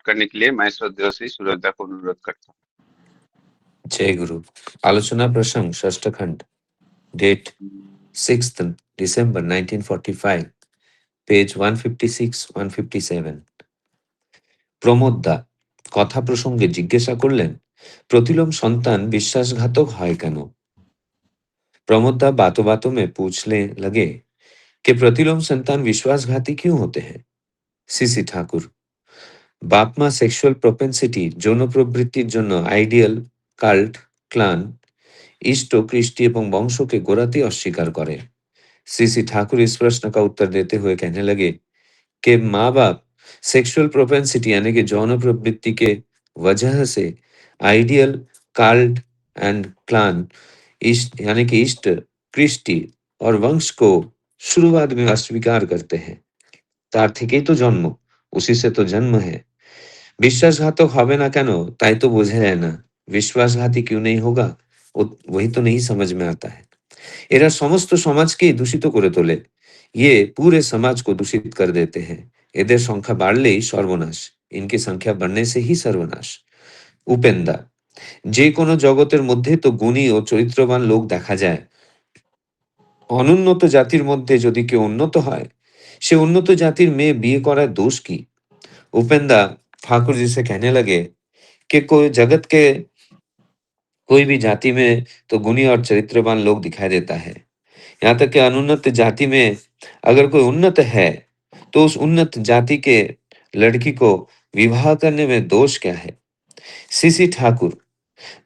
करने के लिए मैं श्रद्धेय श्री सूरजदा को अनुरोध करता हूँ। जय गुरु। आलोचना प्रसंग षष्ठ खंड, date 6th December 1945, page 156-157। Pramod দা কথা প্রসঙ্গে জিজ্ঞাসা করলেন, प्रतिलोम संतान विश्वासघातक है केन? प्रमोद दा बातों बातों में पूछने लगे कि प्रतिलोम संतान विश्वासघाती क्यों होते हैं? सीसी ठाकुर, बाप मा सेक्सुअल प्रोपेंसिटी যৌন প্রবৃত্তির জন্য আইডিয়াল, কাল্ট, ক্লান, इष्ट, कृष्टि एवं वंशों के गोराती अस्वीकार करे। सीसी ठाकुर इस प्रश्न का उत्तर देते हुए कहने लगे कि माँ बाप सेक्सुअल प्रोपेंसिटी यानी कि यौन प्रवृत्ति के वजह से आइडियल, काल्ट एंड क्लान, इष्ट यानी कि इष्ट, कृष्टि और वंश को शुरुआत में अस्वीकार करते हैं। तार থেকেই तो जन्म, उसी से तो जन्म है। विश्वासघातक হবে না কেন তাই তো বোঝা যায় না। विश्वासघाती क्यों नहीं होगा वही तो नहीं समझ में आता है। এরা সমস্ত সমাজকেই দূষিত করে তোলে। ये पूरे समाज को दूषित कर देते हैं। এদের সংখ্যা বাড়লেই সর্বনাশ, इनकी संख्या बढ़ने से ही सर्वनाश। উপেন্দা, যে কোনো জগতের মধ্যে তো গুণী ও চরিত্রবান লোক দেখা যায়। অনুন্নত জাতির মধ্যে যদি কেউ উন্নত হয়, সে উন্নত জাতির মেয়ে বিয়ে করার দোষ কি? उपेंद्र ठाकुर जी से कहने लगे कि कोई जगत के कोई भी जाति में तो गुणी और चरित्रवान लोग दिखाई देता है। यहाँ तक कि अनुन्नत जाति में अगर कोई उन्नत है तो उस उन्नत जाति के लड़की को विवाह करने में दोष क्या है? सीसी ठाकुर,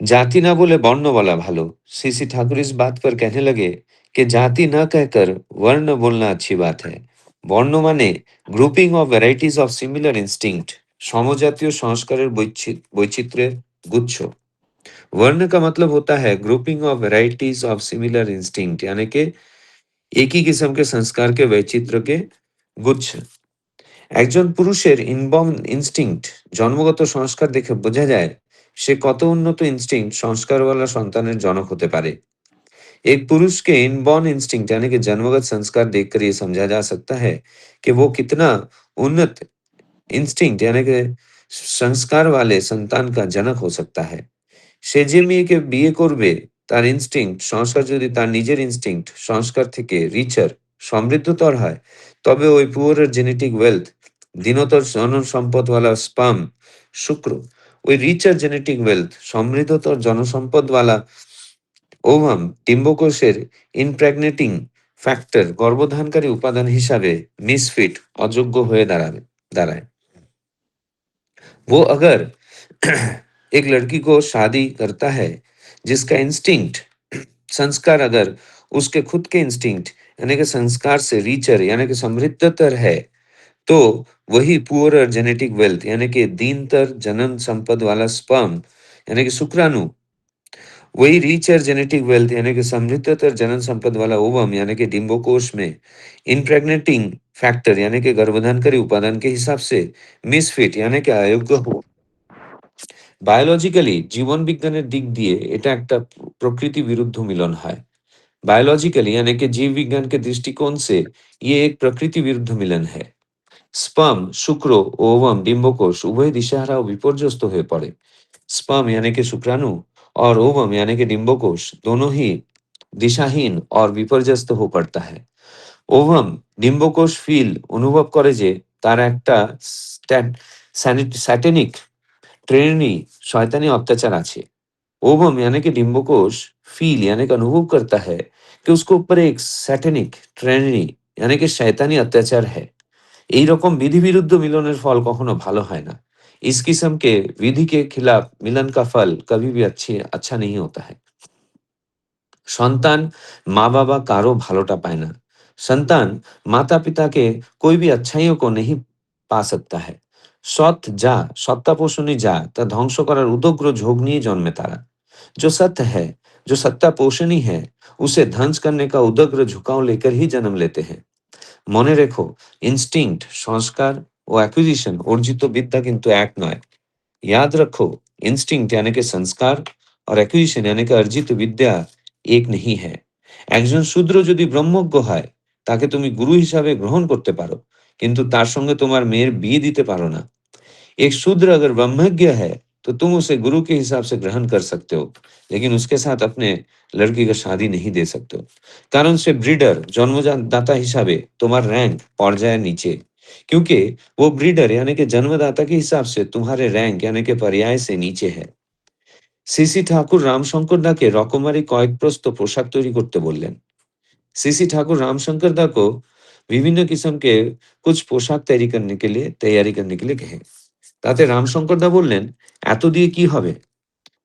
जाति ना बोले वर्ण बोला भालो। सीसी ठाकुर इस बात पर कहने लगे कि जाति न कहकर वर्ण बोलना अच्छी बात है। वर्ण माने grouping of varieties of similar instinct, समजातीय संस्कारेर वैचित्र्যের गुच्छ। वर्ण का मतलब होता है grouping of varieties of similar instinct यानी कि एक ही किस्म के संस्कार के वैचित्र्य के गुच्छ। একজন পুরুষের ইনবর্ন ইনস্টিংক্ট, জন্মগত সংস্কার দেখে বোঝা যায় সে কত উন্নত ইনস্টিংক্ট সংস্কারওয়ালা সন্তানের জনক হতে পারে। एक पुरुष के इनबॉर्न इंस्टिंक्ट यानी कि जन्मगत संस्कार देखकर ये समझा जा सकता है कि वो कितना उन्नत इंस्टिंक्ट यानी कि संस्कार वाले संतान का जनक हो सकता है। সে যে মেয়েকে বিয়ে করবে তার ইনস্টিংক্ট সংস্কার যদি তার নিজের ইনস্টিংক্ট সংস্কার থেকে রিচার, সমৃদ্ধতর হয়, তবে ওই পুয়ারের জেনেটিক ওয়েলথ, দীনতর জনসম্পদওয়ালা স্পাম, শুক্র, ওই রিচার জেনেটিক ওয়েলথ, সমৃদ্ধতর জনসম্পদওয়ালা ওভাম, ডিম্বকোষের ইনপ্রেগনেটিং ফ্যাক্টর, গর্ভধানকারী উপাদান হিসাবে মিসফিট, অযোগ্য হয়ে দাঁড়ায়। वो अगर एक लड़की को शादी करता है जिसका इंस्टिंक्ट संस्कार अगर उसके खुद के इंस्टिंक्ट यानी कि संस्कार से रीचर यानी कि समृद्धतर है, तो वही पुअरर जेनेटिक वेल्थ यानी कि दीनतर जनन संपद वाला स्पर्म यानी कि शुक्राणु, वही रीचर जेनेटिक वेल्थ यानी कि समृद्धतर जनन संपद वाला ओवम यानी कि डिम्बकोश में इनप्रेग्नेटिंग फैक्टर यानी कि गर्भधानकारी उपादान के हिसाब से मिसफिट यानी कि अयोग्य हो। বায়োলজিক্যালি জীবন বিজ্ঞানের দিক দিয়ে এটা একটা प्रकृति विरुद्ध मिलन है। बायोलॉजिकली यानी कि जीव विज्ञान के दृष्टिकोण से ये एक प्रकृति विरुद्ध मिलन है। स्पर्म, शुक्र, ओवम, डिम्बकोश उभय दिशाहारा और विपर्यस्त हुए पड़े। स्पर्म यानी कि शुक्राणु और ओवम यानी कि डिम्बकोश दोनों ही दिशाहीन और विपर्यस्त हो पड़ता है। ओवम डिम्बकोश फील अनुभव करे जे तार একটা सैटेनिक ट्रेनी शैतानी अत्याचार আছে। ओवम यानी कि डिम्बकोश फील यानी कि अनुभव करता है कि उसके ऊपर एक सैटेनिक ट्रेनी यानी कि शैतानी अत्याचार है। এই রকম विधि विरुद्ध मिलনের फल कखनो भालो है ना। इस किस्म के विधि के खिलाफ मिलन का फल कभी भी अच्छा नहीं होता है। সন্তান মা বাবা কারো ভালোটা পায় না। संतान माता पिता के कोई भी अच्छाइयों को नहीं पा सकता है। সৎ যা সত্তাপোষণী যা তা ধ্বংস করার উদগ্র ঝোঁক নিয়ে জন্মে তারা। जो सत्य है, जो सत्ता पोषणी है, उसे ध्वंस करने का उदग्र झुकाव लेकर ही जन्म लेते हैं। মনে রেখো, ইনস্টিংক্ট, সংস্কার ও অ্যাকুইজিশন অর্জিত বিদ্যা কিন্তু এক নয়। याद रखो, इंस्टिंक्ट यानी कि संस्कार और एक्विजिशन यानी कि अर्जित विद्या एक नहीं है। একজন শূদ্র যদি ব্রহ্মজ্ঞ হয় তাকে তুমি গুরু হিসাবে গ্রহণ করতে পারো, কিন্তু তার সঙ্গে তোমার মেয়ের বিয়ে দিতে পারো না। एक शूद्र अगर ब्रह्मज्ञ है तो तुम उसे गुरु के हिसाब से ग्रहण कर सकते हो, लेकिन उसके साथ अपने लड़की का शादी नहीं दे सकते हो। কারণ সে ব্রিডার, जन्मदाता हिसाबे तुम्हारा रैंक পর্যায়ে नीचे, क्योंकि वो ब्रीडर यानी कि जन्मदाता के हिसाब से तुम्हारे रैंक यानी कि पर्याय से नीचे है। সিসি ঠাকুর রামশঙ্কর দাকে রকমারি কয়েক প্রস্ত পোশাক তৈরি করতে বললেন। सीसी ठाकुर रामशंकर दा को विभिन्न किस्म के कुछ पोशाक तैयारी करने के लिए कहे। ताते रामशंकर दा बोललेन, एतो दिए की হবে?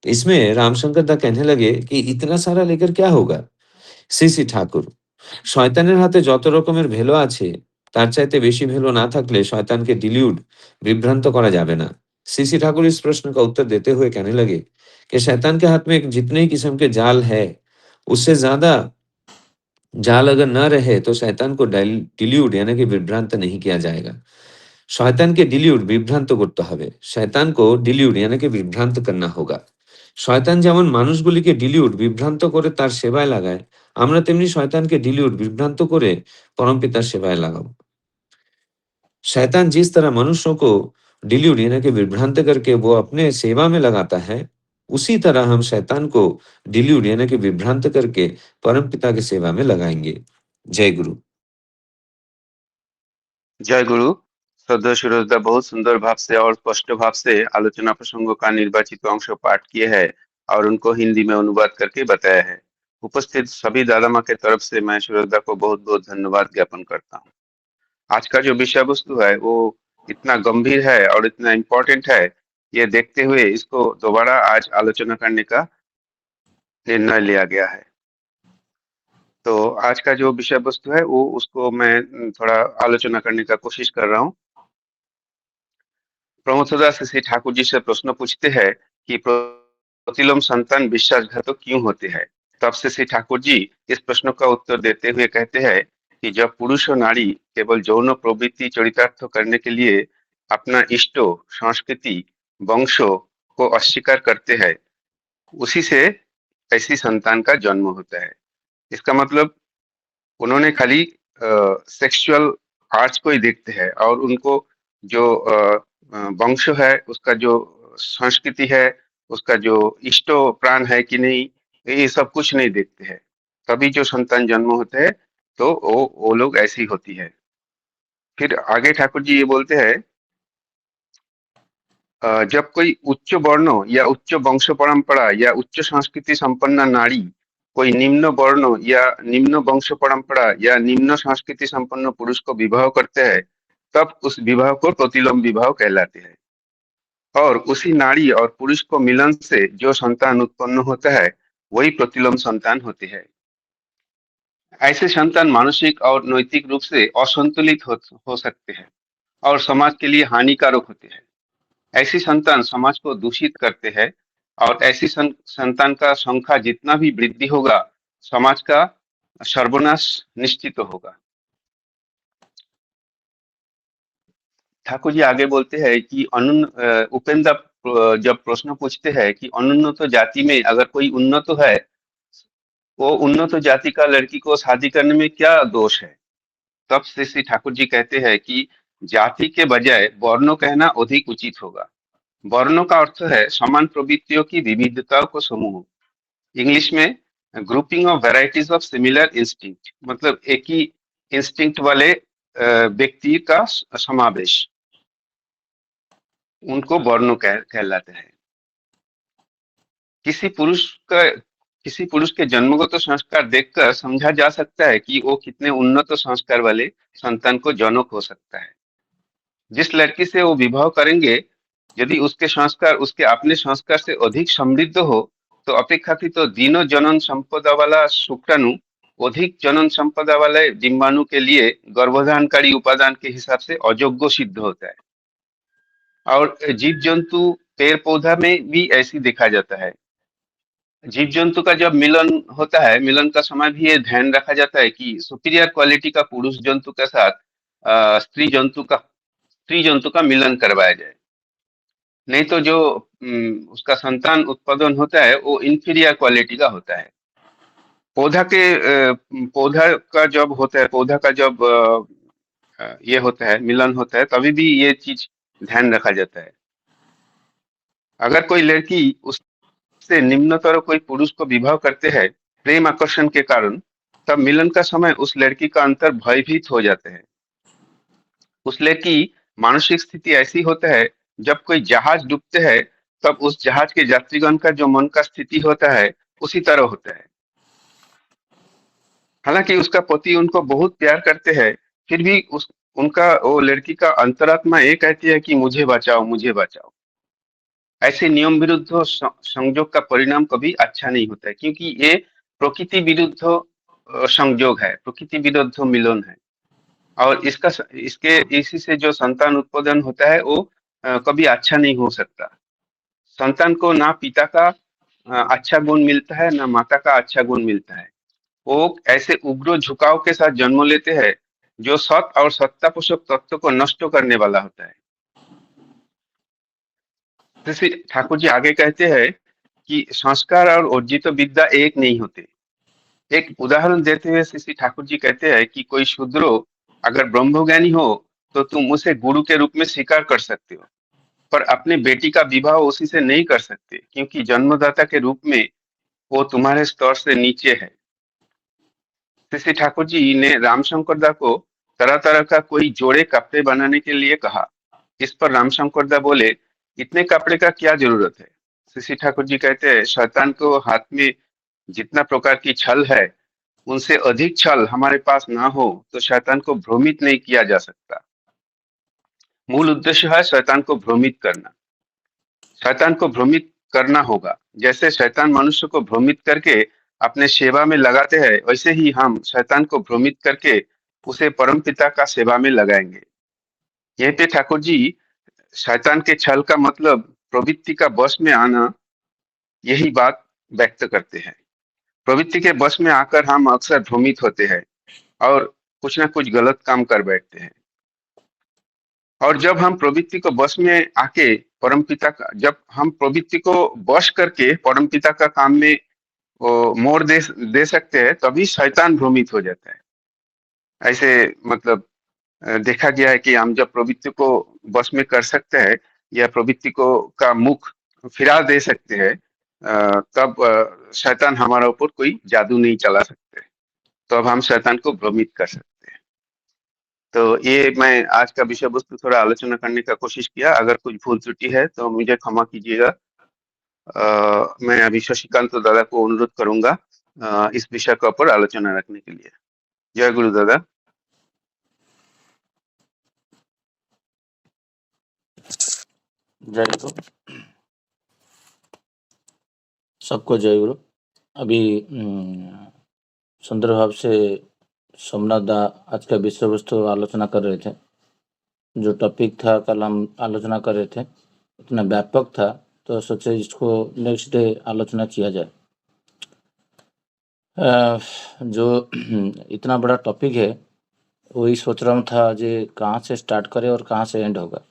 इसमें रामशंकर दा कहने लगे कि इतना सारा लेकर क्या होगा? सीसी ठाकुर, শয়তানের হাতে যত রকমের ভেলো আছে তার চাইতে বেশি ভেলো না থাকলে শয়তানকে डिल्यूड विभ्रांत करा जाबे ना। सीसी ठाकुर इस प्रश्न का उत्तर देते हुए कहने लगे कि शैतान के हाथ में जितने ही किस्म के जाल है, उससे ज्यादा जाल अगर न रहे तो शैतान को डिल्यूड यानी कि विभ्रांत नहीं किया जाएगा। শয়তানকে ডিলিউড বিভ্রান্ত করতে হবে। শয়তানকে ডিলিউড यानी कि বিভ্রান্ত करना होगा। শয়তান যেমন মানুষগুলিকে ডিলিউড বিভ্রান্ত করে তার সেবায় লাগায়, আমরা তেমনি শয়তানকে ডিলিউড বিভ্রান্ত করে পরমপিতার সেবায় লাগাবো। शैतान जिस तरह मनुष्यों को डिल्यूड यानी कि विभ्रांत करके वो अपने सेवा में लगाता है, उसी तरह हम शैतान को डिल्यूड यानी कि विभ्रांत करके परमपिता की सेवा में लगाएंगे। जय गुरु। जय गुरु। श्रद्धेय सुरेशदा बहुत सुंदर भाव से और स्पष्ट भाव से आलोचना प्रसंगों का निर्वाचित अंश पाठ किए हैं और उनको हिंदी में अनुवाद करके बताया है। उपस्थित सभी दादा माँ के तरफ से मैं सुरेशदा को बहुत बहुत धन्यवाद ज्ञापन करता हूँ। आज का जो विषय वस्तु है वो इतना गंभीर है और इतना इम्पोर्टेंट है, ये देखते हुए इसको दोबारा आज आलोचना करने का निर्णय लिया गया है। तो आज का जो विषय वस्तु है वो उसको मैं थोड़ा आलोचना करने का कोशिश कर रहा हूँ। प्रमोददास श्री ठाकुर जी से प्रश्न पूछते हैं कि प्रतिलोम संतान विश्वासघातक क्यों होते हैं। तब से श्री ठाकुर जी इस प्रश्न का उत्तर देते हुए कहते हैं कि जब पुरुष और नारी केवल यौन प्रवृत्ति चरितार्थ करने के लिए अपना इष्टो, संस्कृति, वंशों को अस्वीकार करते हैं, उसी से ऐसी संतान का जन्म होता है। इसका मतलब उन्होंने खाली सेक्सुअल आर्ट्स को ही देखते हैं और उनको जो वंश है, उसका जो संस्कृति है, उसका जो इष्टो प्राण है कि नहीं, ये सब कुछ नहीं देखते हैं। तभी जो संतान जन्म होते हैं तो वो लोग ऐसी होती है। फिर आगे ठाकुर जी ये बोलते हैं, जब कोई उच्च वर्ण या उच्च वंश परंपरा या उच्च संस्कृति संपन्न नारी कोई निम्न वर्ण या निम्न वंश परंपरा या निम्न संस्कृति संपन्न पुरुष को विवाह करते हैं, तब उस विवाह को प्रतिलोम विवाह कहलाते हैं। और उसी नारी और पुरुष को मिलन से जो संतान उत्पन्न होता है वही प्रतिलोम संतान होते हैं। ऐसे संतान मानसिक और नैतिक रूप से असंतुलित हो सकते हैं और समाज के लिए हानिकारक होते हैं। ऐसी संतान समाज को दूषित करते हैं और ऐसी संतान का संख्या जितना भी वृद्धि होगा, समाज का सर्वनाश निश्चित होगा। ठाकुर जी आगे बोलते हैं कि उपेंद्र जब प्रश्न पूछते हैं कि अनुन्नत जाति में अगर कोई उन्नत है, वो उन्नत जाति का लड़की को शादी करने में क्या दोष है। तब से श्री ठाकुर जी कहते हैं कि जाति के बजाय वर्णों कहना अधिक उचित होगा। वर्णों का अर्थ है समान प्रवृत्तियों की विविधताओं को समूह। इंग्लिश में grouping of varieties of similar instinct, मतलब एक ही इंस्टिंक्ट वाले व्यक्ति का समावेश, उनको वर्णों कहलाते हैं। किसी पुरुष के जन्मगत संस्कार देखकर समझा जा सकता है कि वो कितने उन्नत संस्कार वाले संतान को जनक हो सकता है। जिस लड़की से वो विवाह करेंगे, यदि उसके संस्कार उसके अपने संस्कार से अधिक समृद्ध हो तो अपेक्षाकृत दीन जनन संपदा वाला शुक्राणु अधिक जनन संपदा वाले डिम्बाणु के लिए गर्भधानकारी उपादान के हिसाब से अयोग्य सिद्ध होता है। और जीव जंतु पेड़ पौधा में भी ऐसी देखा जाता है। जीव जंतु का जब मिलन होता है, मिलन का समय भी ये ध्यान रखा जाता है कि सुपीरियर क्वालिटी का पुरुष जंतु के साथ स्त्री जंतु का मिलन करवाया जाए, नहीं तो जो उसका संतान उत्पादन होता है वो इंफीरियर क्वालिटी का होता है। पौधा का जब होता है, पौधा का जब ये होता है, मिलन होता है, तभी भी ये चीज ध्यान रखा जाता है। अगर कोई लड़की उससे निम्नतर कोई पुरुष को विवाह करते हैं प्रेम आकर्षण के कारण, तब मिलन का समय उस लड़की का अंतर भयभीत हो जाते हैं। उस लड़की मानसिक स्थिति ऐसी होता है, जब कोई जहाज डूबते है तब उस जहाज के यात्रीगण का जो मन का स्थिति होता है उसी तरह होता है। हालांकि उसका पति उनको बहुत प्यार करते हैं, फिर भी उस उनका वो लड़की का अंतरात्मा ये कहती है कि मुझे बचाओ, मुझे बचाओ। ऐसे नियम विरुद्ध संयोग का परिणाम कभी अच्छा नहीं होता है, क्योंकि ये प्रकृति विरुद्ध संयोग है, प्रकृति विरुद्ध मिलन है। और इसके इसी से जो संतान उत्पादन होता है वो कभी अच्छा नहीं हो सकता। संतान को ना पिता का अच्छा गुण मिलता है, ना माता का अच्छा गुण मिलता है। वो ऐसे उग्र झुकाव के साथ जन्म लेते हैं जो सत और सत्ता पोषक तत्व को नष्ट करने वाला होता है। श्री ठाकुर जी आगे कहते हैं कि संस्कार और अर्जित विद्या एक नहीं होते। एक उदाहरण देते हुए श्री ठाकुर जी कहते हैं कि कोई शूद्र अगर ब्रह्मज्ञानी हो तो तुम उसे गुरु के रूप में स्वीकार कर सकते हो, पर अपने बेटी का विवाह उसी से नहीं कर सकते, क्योंकि जन्मदाता के रूप में वो तुम्हारे स्तर से नीचे है। श्री ठाकुर जी ने रामशंकर दा को तरह तरह का कोई जोड़े कपड़े बनाने के लिए कहा। इस पर रामशंकर दा बोले, इतने कपड़े का क्या जरूरत है? श्री ठाकुर जी कहते हैं, शैतान को हाथ में जितना प्रकार की छल है उनसे अधिक छल हमारे पास ना हो तो शैतान को भ्रमित नहीं किया जा सकता। मूल उद्देश्य है शैतान को भ्रमित करना। शैतान को भ्रमित करना होगा। जैसे शैतान मनुष्य को भ्रमित करके अपने सेवा में लगाते हैं, वैसे ही हम शैतान को भ्रमित करके उसे परमपिता का सेवा में लगाएंगे। यहीं पे ठाकुर जी शैतान के छल का मतलब प्रवृत्ति का वश में आना, यही बात व्यक्त करते हैं। प्रवृत्ति के वश में आकर हम अक्सर भ्रमित होते हैं और कुछ ना कुछ गलत काम कर बैठते हैं। और जब हम प्रवृत्ति को वश में आके परमपिता का, जब हम प्रवृत्ति को वश करके परमपिता का काम में मोड़ दे सकते हैं, तभी शैतान भ्रमित हो जाता है। ऐसे मतलब देखा गया है कि हम जब प्रवृत्ति को वश में कर सकते हैं या प्रवृत्ति को का मुख फिरा दे सकते हैं, तब शैतान हमारा ऊपर कोई जादू नहीं चला सकते। तो अब हम शैतान को भ्रमित कर सकते हैं। तो ये मैं आज का विषय वस्तु थोड़ा आलोचना करने का कोशिश किया। अगर कुछ भूल त्रुटि है तो मुझे क्षमा कीजिएगा। मैं अभी शशिकांत दादा को अनुरोध करूंगा इस विषय के ऊपर आलोचना रखने के लिए। जय गुरु दादा। जय गुरु। सबको जय गुरु। अभी सुंदर भाव से सोमनाथ दा आज का विषय वस्तु आलोचना कर रहे थे। जो टॉपिक था कल हम आलोचना कर रहे थे, इतना व्यापक था तो सोचे इसको नेक्स्ट डे आलोचना किया जाए। जो इतना बड़ा टॉपिक है वही सोच रहा था जे कहाँ से स्टार्ट करे और कहाँ से एंड होगा।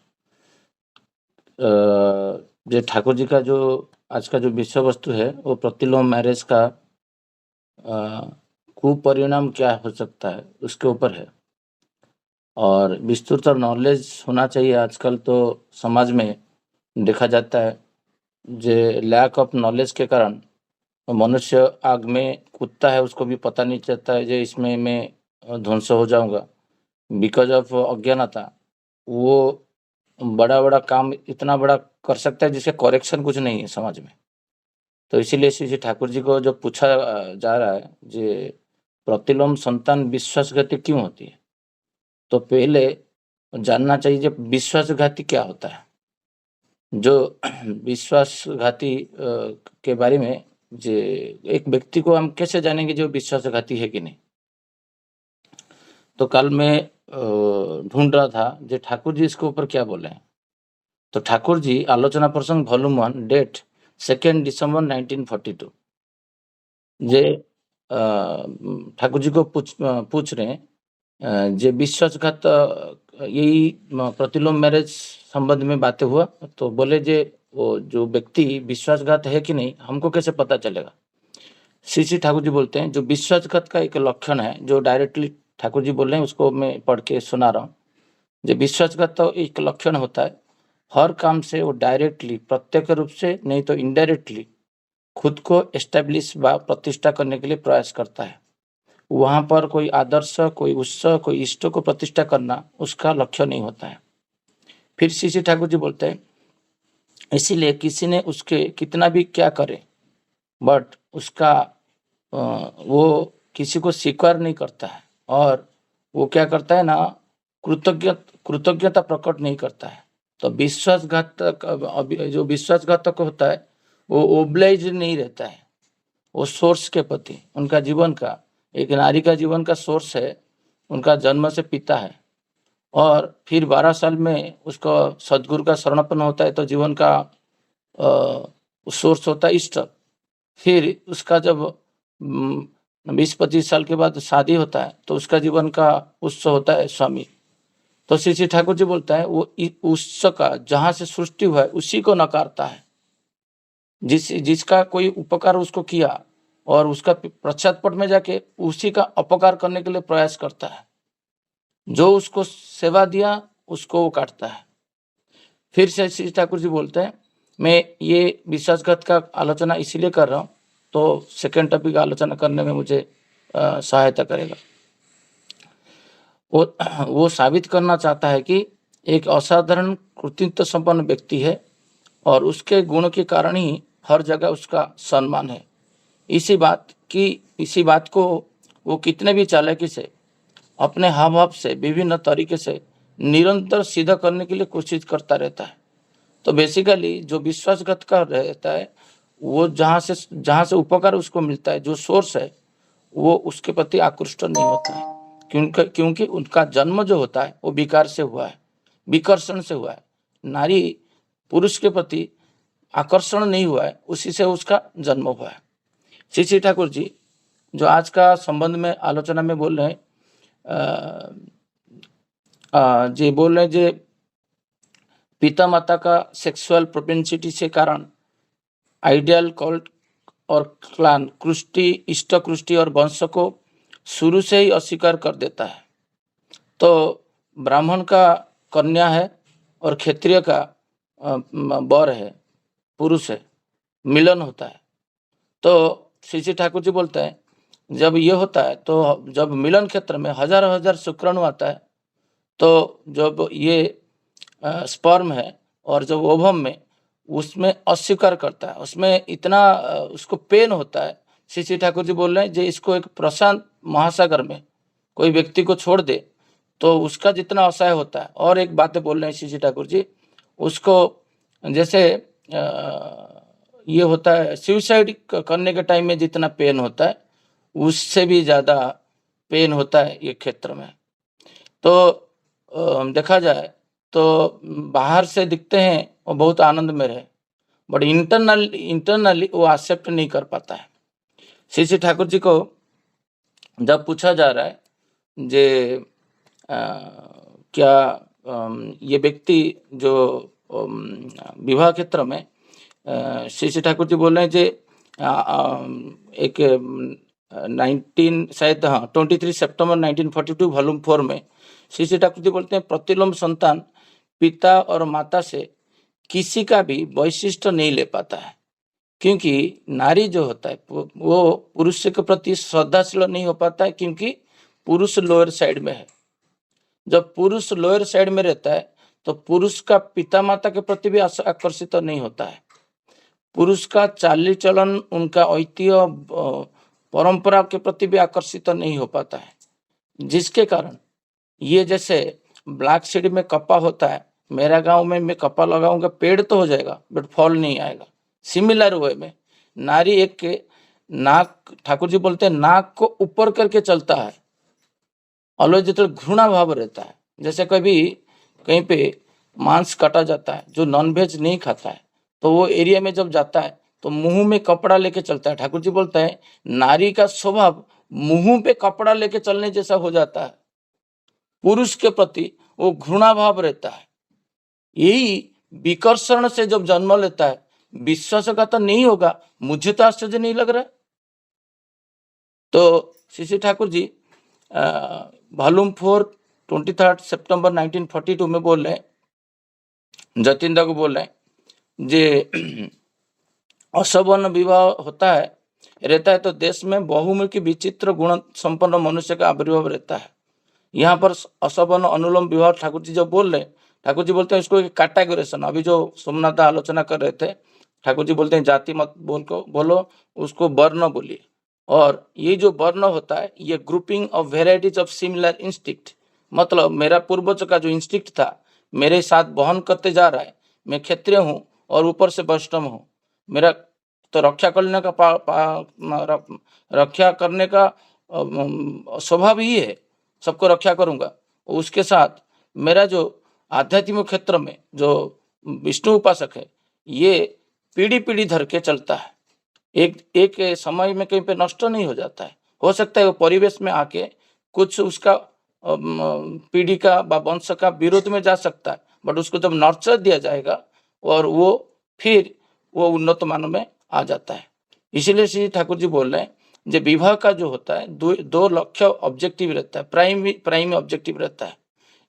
जो ठाकुर जी का जो आज का जो विषय वस्तु है वो प्रतिलोम मैरिज का कुपरिणाम क्या हो सकता है उसके ऊपर है, और विस्तृत नॉलेज होना चाहिए। आजकल तो समाज में देखा जाता है जो लैक ऑफ नॉलेज के कारण मनुष्य आग में कूदता है, उसको भी पता नहीं चलता है जो इसमें मैं ध्वंस हो जाऊंगा। बिकॉज ऑफ अज्ञानता वो बड़ा बड़ा काम इतना बड़ा कर सकता है जिसके करेक्शन कुछ नहीं है समाज में। तो इसीलिए श्री ठाकुर जी को जो पूछा जा रहा है जे प्रतिलोम संतान विश्वासघाती क्यों होती है, तो पहले जानना चाहिए जो विश्वासघाती क्या होता है। जो विश्वासघाती के बारे में जे एक व्यक्ति को हम कैसे जानेंगे जो विश्वासघाती है कि नहीं। तो कल मैं ढूंढ रहा था जो ठाकुर जी इसके ऊपर क्या बोले हैं। तो ठाकुर जी आलोचना प्रसंग वॉल्यूम 1 डेट 2 दिसंबर 1942 जे ठाकुर जी को पूछ रहे हैं जे विश्वासघात यही प्रतिलोम मैरिज संबंध में बातें हुआ। तो बोले जे वो जो व्यक्ति विश्वासघात है कि नहीं हमको कैसे पता चलेगा। श्री ठाकुर जी बोलते हैं जो विश्वासघात का एक लक्षण है, जो डायरेक्टली ठाकुर जी बोल रहे हैं उसको मैं पढ़ के सुना रहा हूँ। जो विश्वासघात तो एक लक्षण होता है हर काम से वो डायरेक्टली प्रत्यक्ष रूप से नहीं तो इनडायरेक्टली खुद को एस्टेब्लिश व प्रतिष्ठा करने के लिए प्रयास करता है। वहाँ पर कोई आदर्श, कोई उत्सव, कोई इष्ट को प्रतिष्ठा करना उसका लक्ष्य नहीं होता है। फिर श्री ठाकुर जी बोलते हैं, इसीलिए किसी ने उसके कितना भी क्या करे, बट उसका वो किसी को स्वीकार नहीं करता है, और वो क्या करता है ना, कृतज्ञता प्रकट नहीं करता है। तो विश्वासघातक, जो विश्वासघातक होता है वो ओब्लाइज नहीं रहता है, वो सोर्स के प्रति, उनका जीवन का, एक नारी का जीवन का सोर्स है, उनका जन्म से पिता है, और फिर 12 साल में उसको सदगुरु का शरणापन्न होता है, तो जीवन का सोर्स होता है इष्ट। फिर उसका जब 20-25 साल के बाद शादी होता है, तो उसका जीवन का उत्सव होता है स्वामी। तो श्री ठाकुर जी बोलता है वो उत्सव का जहाँ से सृष्टि हुआ है उसी को नकारता है। जिसका कोई उपकार उसको किया और उसका पश्चातपट में जाके उसी का अपकार करने के लिए प्रयास करता है। जो उसको सेवा दिया उसको वो काटता है। फिर से श्री ठाकुर जी बोलते हैं, मैं ये विश्वासघात का आलोचना इसीलिए कर रहा हूँ तो सेकेंड टॉपिक का आलोचना करने में मुझे सहायता करेगा। वो साबित करना चाहता है कि एक असाधारण कृतित्व संपन्न व्यक्ति है और उसके गुण के कारण ही हर जगह उसका सम्मान है। इसी बात को वो कितने भी चालाकी से अपने हाव भाव से विभिन्न तरीके से निरंतर सिद्ध करने के लिए कोशिश करता रहता है। तो बेसिकली जो विश्वासघात का रहता है, वो जहाँ से उपकार उसको मिलता है, जो सोर्स है, वो उसके प्रति आकृष्ट नहीं होता है, क्योंकि उनका जन्म जो होता है वो विकार से हुआ है, विकर्षण से हुआ है। नारी पुरुष के प्रति आकर्षण नहीं हुआ है, उसी से उसका जन्म हुआ है। श्री ठाकुर जी जो आज का संबंध में आलोचना में बोल रहे हैं, जी बोल रहे हैं, जे पिता माता का सेक्सुअल प्रोपेंसिटी से कारण आइडियल कल्ट और क्लान कृष्टि, इष्ट कृष्टि और वंश को शुरू से ही अस्वीकार कर देता है। तो ब्राह्मण का कन्या है और क्षत्रिय का वर है, पुरुष है, मिलन होता है। तो श्री ठाकुर जी बोलते हैं जब ये होता है, तो जब मिलन क्षेत्र में हजार शुक्राणु आता है, तो जब ये स्पर्म है और जब ओवम में, उसमें अस्वीकार करता है, उसमें इतना उसको पेन होता है। श्री ठाकुर जी बोल रहे हैं, जो इसको एक प्रशांत महासागर में कोई व्यक्ति को छोड़ दे तो उसका जितना असहाय होता है। और एक बात बोल रहे हैं श्री ठाकुर जी, उसको जैसे ये होता है सुसाइड करने के टाइम में जितना पेन होता है, उससे भी ज़्यादा पेन होता है ये क्षेत्र में। तो देखा जाए तो बाहर से दिखते हैं वो बहुत आनंद में रहे, बट इंटरनली वो एक्सेप्ट नहीं कर पाता है। श्री ठाकुर जी को जब पूछा जा रहा है जे क्या ये व्यक्ति जो विवाह क्षेत्र में, श्री ठाकुर जी बोल रहे हैं जे एक 23 सितंबर 1942 वॉल्यूम 4 में श्री ठाकुर जी बोलते हैं, प्रतिलोम संतान पिता और माता से किसी का भी वैशिष्ट्य नहीं ले पाता है, क्योंकि नारी जो होता है वो पुरुष के प्रति श्रद्धाशील नहीं हो पाता है, क्योंकि पुरुष लोअर साइड में है। जब पुरुष लोअर साइड में रहता है तो पुरुष का पिता माता के प्रति भी आकर्षित नहीं होता है। पुरुष का चाली चलन, उनका ऐतिह्य परंपरा के प्रति भी आकर्षित नहीं हो पाता है, जिसके कारण ये जैसे ब्लैक सीड में कपा होता है, मेरा गांव में मैं कपा लगाऊंगा पेड़ तो हो जाएगा बट फल नहीं आएगा। सिमिलर वे में नारी एक के नाक, ठाकुर जी बोलते हैं नाक को ऊपर करके चलता है, ऑलवेज जो घृणा भाव रहता है। जैसे कभी कहीं पे मांस काटा जाता है, जो नॉनवेज नहीं खाता है तो वो एरिया में जब जाता है तो मुंह में कपड़ा लेके चलता है। ठाकुर जी बोलता है नारी का स्वभाव मुंह पे कपड़ा लेके चलने जैसा हो जाता है, पुरुष के प्रति वो घृणा भाव रहता है। यही विकर्षण से जब जन्म लेता है, विश्वासघात नहीं होगा, मुझे तो आश्चर्य नहीं लग रहा है। तो श्री ठाकुर जी वॉल्यूम 4 23 सितंबर 1942 में बोल रहे हैं, जतिन को बोल रहे हैं जे असवर्ण विवाह होता है रहता है तो देश में बहुमुखी विचित्र गुण संपन्न मनुष्य का आविर्भाव रहता है। यहाँ पर असवर्ण अनुलोम विवाह ठाकुर जी जो बोल रहे हैं, ठाकुर जी बोलते हैं इसको एक कैटेगोराइजेशन, अभी जो सोमनाथ आलोचना कर रहे थे, ठाकुर जी बोलते हैं जाति मत बोलो, उसको वर्ण बोलिए। और ये जो वर्ण होता है ये grouping of varieties of similar instinct, मतलब मेरा पूर्वज का जो इंस्टिक्ट था मेरे साथ बहन करते जा रहा है। मैं क्षत्रिय हूँ और ऊपर से वैष्णव हूँ, मेरा तो रक्षा करने का रक्षा करने का स्वभाव ही है, सबको रक्षा करूंगा। उसके साथ मेरा जो आध्यात्मिक क्षेत्र में जो विष्णु उपासक है ये पीढ़ी पीढ़ी धर के चलता है, एक समय में कहीं पे नष्ट नहीं हो जाता है। हो सकता है वो परिवेश में आके कुछ उसका पीढ़ी का वंश का विरोध में जा सकता है, बट उसको जब नर्चर दिया जाएगा और वो फिर वो उन्नत मान में आ जाता है। इसीलिए श्री ठाकुर जी बोल रहे हैं जो विवाह का जो होता है दो लक्ष्य ऑब्जेक्टिव रहता है, प्राइम ऑब्जेक्टिव रहता है।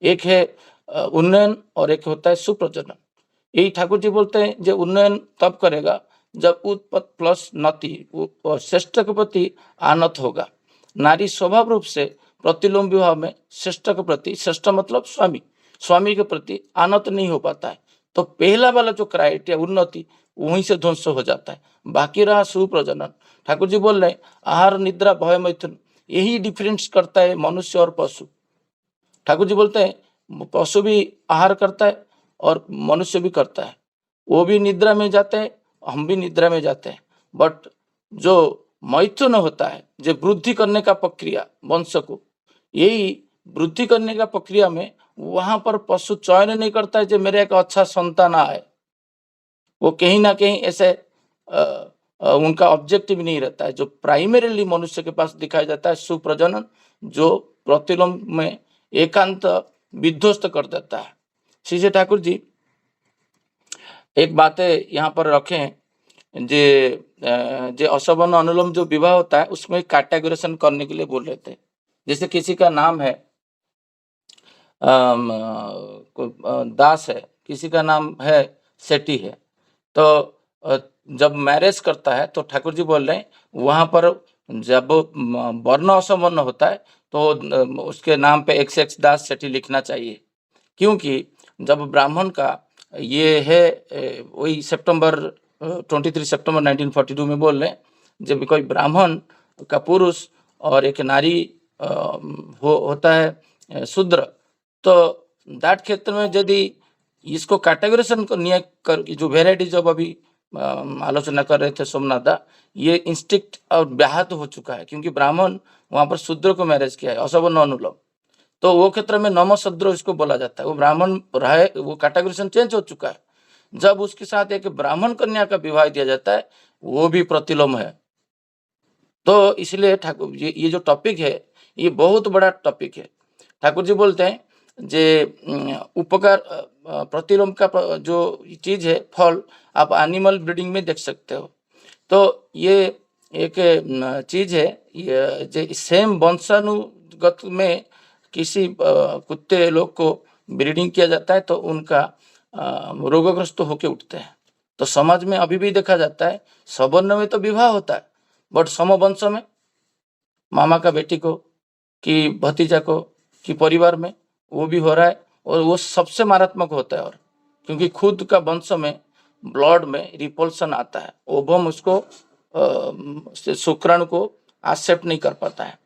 एक है उन्नयन और एक होता है सुप्रजनन। यही ठाकुर जी बोलते हैं जो उन्नयन तब करेगा जब उत्पत्त प्लस नति श्रेष्ठ के प्रति आनत होगा। नारी स्वभाव रूप से प्रतिलोम विवाह में श्रेष्ठ के प्रति, श्रेष्ठ मतलब स्वामी के प्रति आनत नहीं हो पाता है। तो पहला वाला जो क्राइटेरिया उन्नति वहीं से ध्वंस हो जाता है, बाकी रहा सुप्रजनन। ठाकुर जी बोल रहे हैं आहार निद्रा भय मैथुन यही डिफरेंस करता है मनुष्य और पशु। ठाकुर जी बोलते हैं पशु भी आहार करता है और मनुष्य भी करता है, वो भी निद्रा में जाते हैं, हम भी निद्रा में जाते हैं। बट जो मैथुन होता है जो वृद्धि करने का प्रक्रिया वंश को, यही वृद्धि करने का प्रक्रिया में वहां पर पशु चयन नहीं करता है जो मेरे एक अच्छा संतान आए, वो कहीं ना कहीं ऐसे उनका ऑब्जेक्टिव नहीं रहता है। जो प्राइमरीली मनुष्य के पास दिखाया जाता है सुप्रजनन, जो प्रतिलोम में एकांत विध्वस्त कर देता है। श्री ठाकुर जी एक बातें यहाँ पर रखें जे असवर्ण अनुलोम जो विवाह होता है उसमें कैटेगोराइजेशन करने के लिए बोल रहे थे। जैसे किसी का नाम है दास है, किसी का नाम है सेठी है, तो जब मैरिज करता है तो ठाकुर जी बोल रहे हैं वहां पर जब वर्ण असवर्ण होता है तो उसके नाम पे एक्स दास सेठी लिखना चाहिए, क्योंकि जब ब्राह्मण का ये है वही 23 सितंबर 1942 में बोल रहे हैं जब कोई ब्राह्मण का पुरुष और एक नारी होता है शूद्र, तो दैट क्षेत्र में यदि इसको कैटेगराइजेशन कर जो वेराइटी जब अभी आलोचना कर रहे थे सोमनाथ, ये इंस्टिक्ट और व्याहत हो चुका है क्योंकि ब्राह्मण वहां पर शूद्र को मैरिज किया है असवर्ण अनुलोम, तो वो क्षेत्र में नमशूद्र इसको बोला जाता है। वो ब्राह्मण रहे, वो कैटेगराइजेशन चेंज हो चुका है। जब उसके साथ एक ब्राह्मण कन्या का विवाह दिया जाता है वो भी प्रतिलोम है। तो इसलिए ठाकुर ये जो टॉपिक है ये बहुत बड़ा टॉपिक है। ठाकुर जी बोलते हैं जे उपकार प्रतिलोम का जो चीज है फल आप एनिमल ब्रीडिंग में देख सकते हो। तो ये एक चीज है, ये सेम वंशानुगत में किसी कुत्ते लोग को ब्रीडिंग किया जाता है तो उनका रोगग्रस्त होके उठते हैं। तो समाज में अभी भी देखा जाता है सवर्ण में तो विवाह होता है बट समवंश में मामा का बेटी को कि भतीजा को कि परिवार में वो भी हो रहा है और वो सबसे मारात्मक होता है। और क्योंकि खुद का वंश में ब्लड में रिपल्सन आता है, ओवम उसको शुक्राणु को एक्सेप्ट नहीं कर पाता है।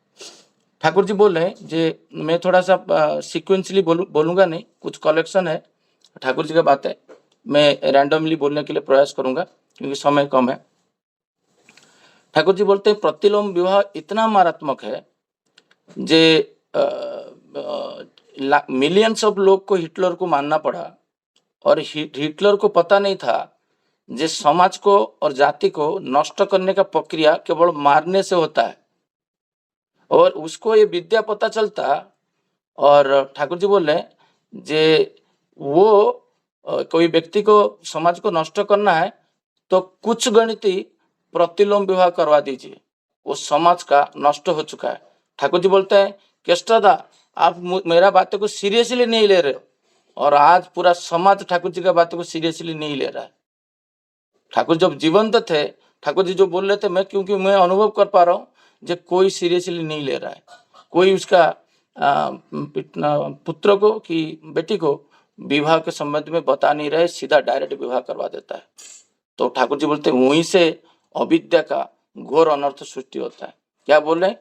ठाकुर जी बोल रहे हैं जे मैं थोड़ा सा सीक्वेंसली बोलूंगा नहीं, कुछ कलेक्शन है ठाकुर जी का बात है, मैं रैंडमली बोलने के लिए प्रयास करूंगा क्योंकि समय कम है। ठाकुर जी बोलते हैं प्रतिलोम विवाह इतना मारात्मक है जे मिलियंस ऑफ लोग को हिटलर को मानना पड़ा और हिटलर को पता नहीं था जे समाज को और जाति को नष्ट करने का प्रक्रिया केवल मारने से होता है और उसको ये विद्या पता चलता। और ठाकुर जी बोल रहे हैं जे वो कोई व्यक्ति को समाज को नष्ट करना है तो कुछ गणिती प्रतिलोम विवाह करवा दीजिए, वो समाज का नष्ट हो चुका है। ठाकुर जी बोलते हैं केष्टदा आप मेरा बातों को सीरियसली नहीं ले रहे हो, और आज पूरा समाज ठाकुर जी का बातों को सीरियसली नहीं ले रहा है। ठाकुर जब जीवंत थे, ठाकुर जी जो बोल रहे थे, क्योंकि मैं अनुभव कर पा रहा हूँ, जो कोई सीरियसली नहीं ले रहा है। कोई उसका पुत्र को कि बेटी को विवाह के संबंध में बता नहीं रहे, सीधा डायरेक्ट विवाह करवा देता है। तो ठाकुर जी बोलते हैं वहीं से अविद्या का घोर अनर्थ सृष्टि होता है। क्या बोल रहे हैं?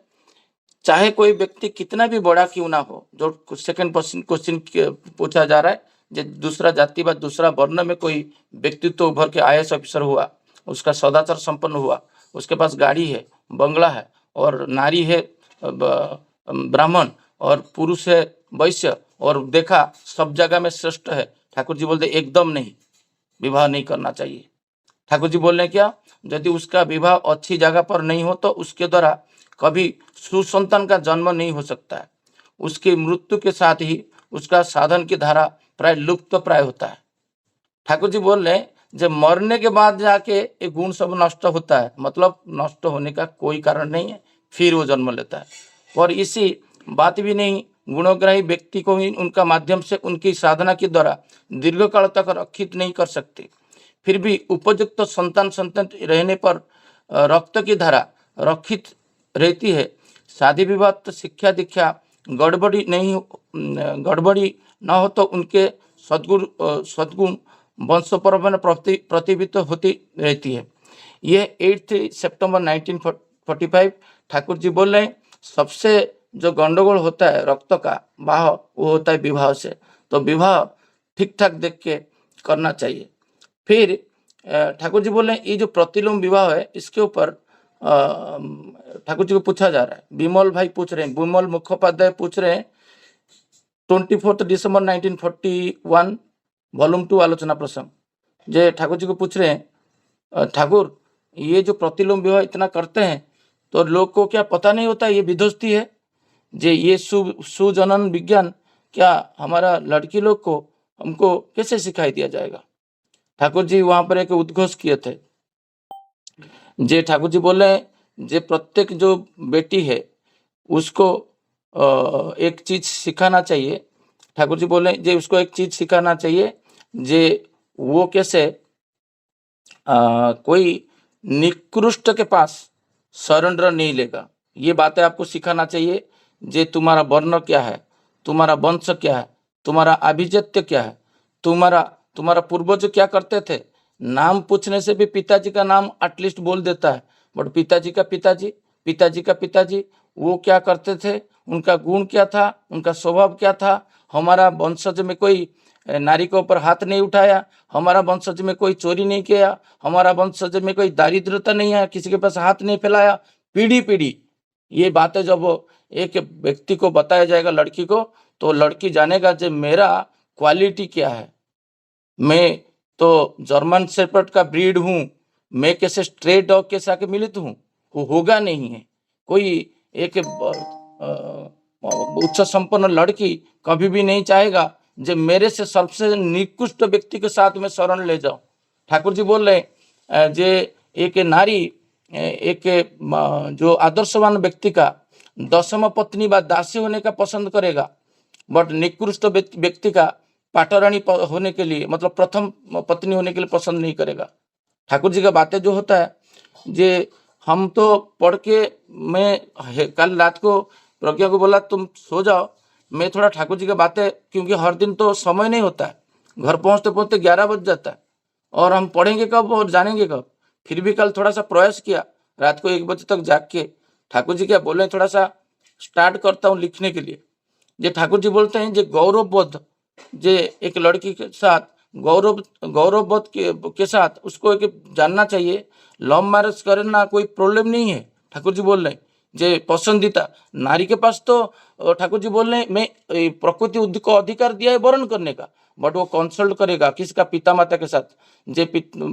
चाहे कोई व्यक्ति कितना भी बड़ा क्यों ना हो, जो सेकंड क्वेश्चन पूछा जा रहा है, जो दूसरा जाति व दूसरा वर्ण में कोई व्यक्तित्व उभर के IAS ऑफिसर हुआ, उसका सदाचार संपन्न हुआ, उसके पास गाड़ी है, बंगला है, और नारी है ब्राह्मण, और पुरुष है वैश्य, और देखा सब जगह में श्रेष्ठ है, ठाकुर जी बोलते एकदम नहीं, विवाह नहीं करना चाहिए। ठाकुर जी बोल रहे हैं क्या? यदि उसका विवाह अच्छी जगह पर नहीं हो तो उसके द्वारा कभी सुसंतान का जन्म नहीं हो सकता है। उसकी मृत्यु के साथ ही उसका साधन की धारा प्राय लुप्त प्राय होता है। ठाकुर जी बोल रहे हैं जब मरने के बाद जाके ये गुण सब नष्ट होता है, मतलब नष्ट होने का कोई कारण नहीं है, फिर वो जन्म लेता है। और इसी बात भी नहीं, गुणग्राही व्यक्ति को ही उनका माध्यम से उनकी साधना के द्वारा दीर्घकाल तक रक्षित नहीं कर सकते। फिर भी उपयुक्त संतान रहने पर रक्त की धारा रक्षित रहती है। शादी विवाह तो शिक्षा दीक्षा गड़बड़ी न हो तो उनके सद्गुण वंश परंपरा में प्रतिबिंबित होती रहती है। यह 8 सितंबर 1945 ठाकुर जी बोल रहे हैं सबसे जो गंडगोल होता है रक्त का बहाव वो होता है विवाह से। तो विवाह ठीक ठाक देख के करना चाहिए। फिर ठाकुर जी बोल रहे हैं ये जो प्रतिलोम विवाह है इसके ऊपर ठाकुर जी को पूछा जा रहा है। विमल भाई पूछ रहे हैं, विमल मुखोपाध्याय पूछ रहे हैं 24 दिसंबर 1941 वॉल्यूम 2 आलोचना प्रसंग, जे ठाकुर जी को पूछ रहे हैं ठाकुर ये जो प्रतिलोम विवाह इतना करते हैं तो लोग को क्या पता नहीं होता ये विध्वस्ती है, जे ये सुजनन विज्ञान क्या हमारा लड़की लोग को हमको कैसे सिखाई दिया जाएगा। ठाकुर जी वहां पर एक उद्घोष किए थे, जे ठाकुर जी बोले जे प्रत्येक जो बेटी है उसको एक चीज सिखाना चाहिए। ठाकुर जी बोले जे उसको एक चीज सिखाना चाहिए, जे वो कैसे कोई निकृष्ट के पास सरेंडर नहीं लेगा। ये बातें आपको सिखाना चाहिए, जे तुम्हारा वर्ण क्या है, तुम्हारा वंश क्या है, तुम्हारा अभिजात्य क्या है, तुम्हारा पूर्वज क्या करते थे। नाम पूछने से भी पिताजी का नाम एटलीस्ट बोल देता है, बट पिताजी का पिताजी वो क्या करते थे, उनका गुण क्या था, उनका स्वभाव क्या था। हमारा वंशज में कोई नारी के ऊपर हाथ नहीं उठाया, हमारा वंशज में कोई चोरी नहीं किया, हमारा वंशज में कोई दारिद्रता नहीं है, किसी के पास हाथ नहीं फैलाया। पीढ़ी ये बातें जब एक व्यक्ति को बताया जाएगा लड़की को, तो लड़की जानेगा जो मेरा क्वालिटी क्या है। मैं तो जर्मन शेपर्ड का ब्रीड हूँ, मैं कैसे स्ट्रे डॉग के साथ मिलित हूँ, वो होगा नहीं है। कोई एक उच्च संपन्न लड़की कभी भी नहीं चाहेगा जो मेरे से सबसे निकृष्ट व्यक्ति के साथ में शरण ले जाऊं। ठाकुर जी बोल रहे जे एक नारी एक जो आदर्शवान व्यक्ति का दशम पत्नी व दासी होने का पसंद करेगा, बट निकृष्ट व्यक्ति का पाटरानी होने के लिए मतलब प्रथम पत्नी होने के लिए पसंद नहीं करेगा। ठाकुर जी का बातें जो होता है जे हम तो पढ़ के मैं कल रात को प्रज्ञा को बोला तुम सो जाओ, मैं थोड़ा ठाकुर जी की बातें, क्योंकि हर दिन तो समय नहीं होता है, घर पहुंचते पहुंचते 11 बज जाता है और हम पढ़ेंगे कब और जानेंगे कब। फिर भी कल थोड़ा सा प्रयास किया, रात को 1 बजे तक जाग के ठाकुर जी क्या बोले थोड़ा सा स्टार्ट करता हूँ लिखने के लिए। जे ठाकुर जी बोलते हैं जे गौरवबोध, जे एक लड़की के साथ गौरवबोध के साथ उसको एक जानना चाहिए। लव मैरिज करना कोई प्रॉब्लम नहीं है। ठाकुर जी बोल रहे हैं जे पसंदीदा नारी के पास तो ठाकुर जी बोल रहे हैं मैं प्रकृति को अधिकार दिया है वर्ण करने का, बट वो कंसल्ट करेगा किसका, पिता माता के साथ। जे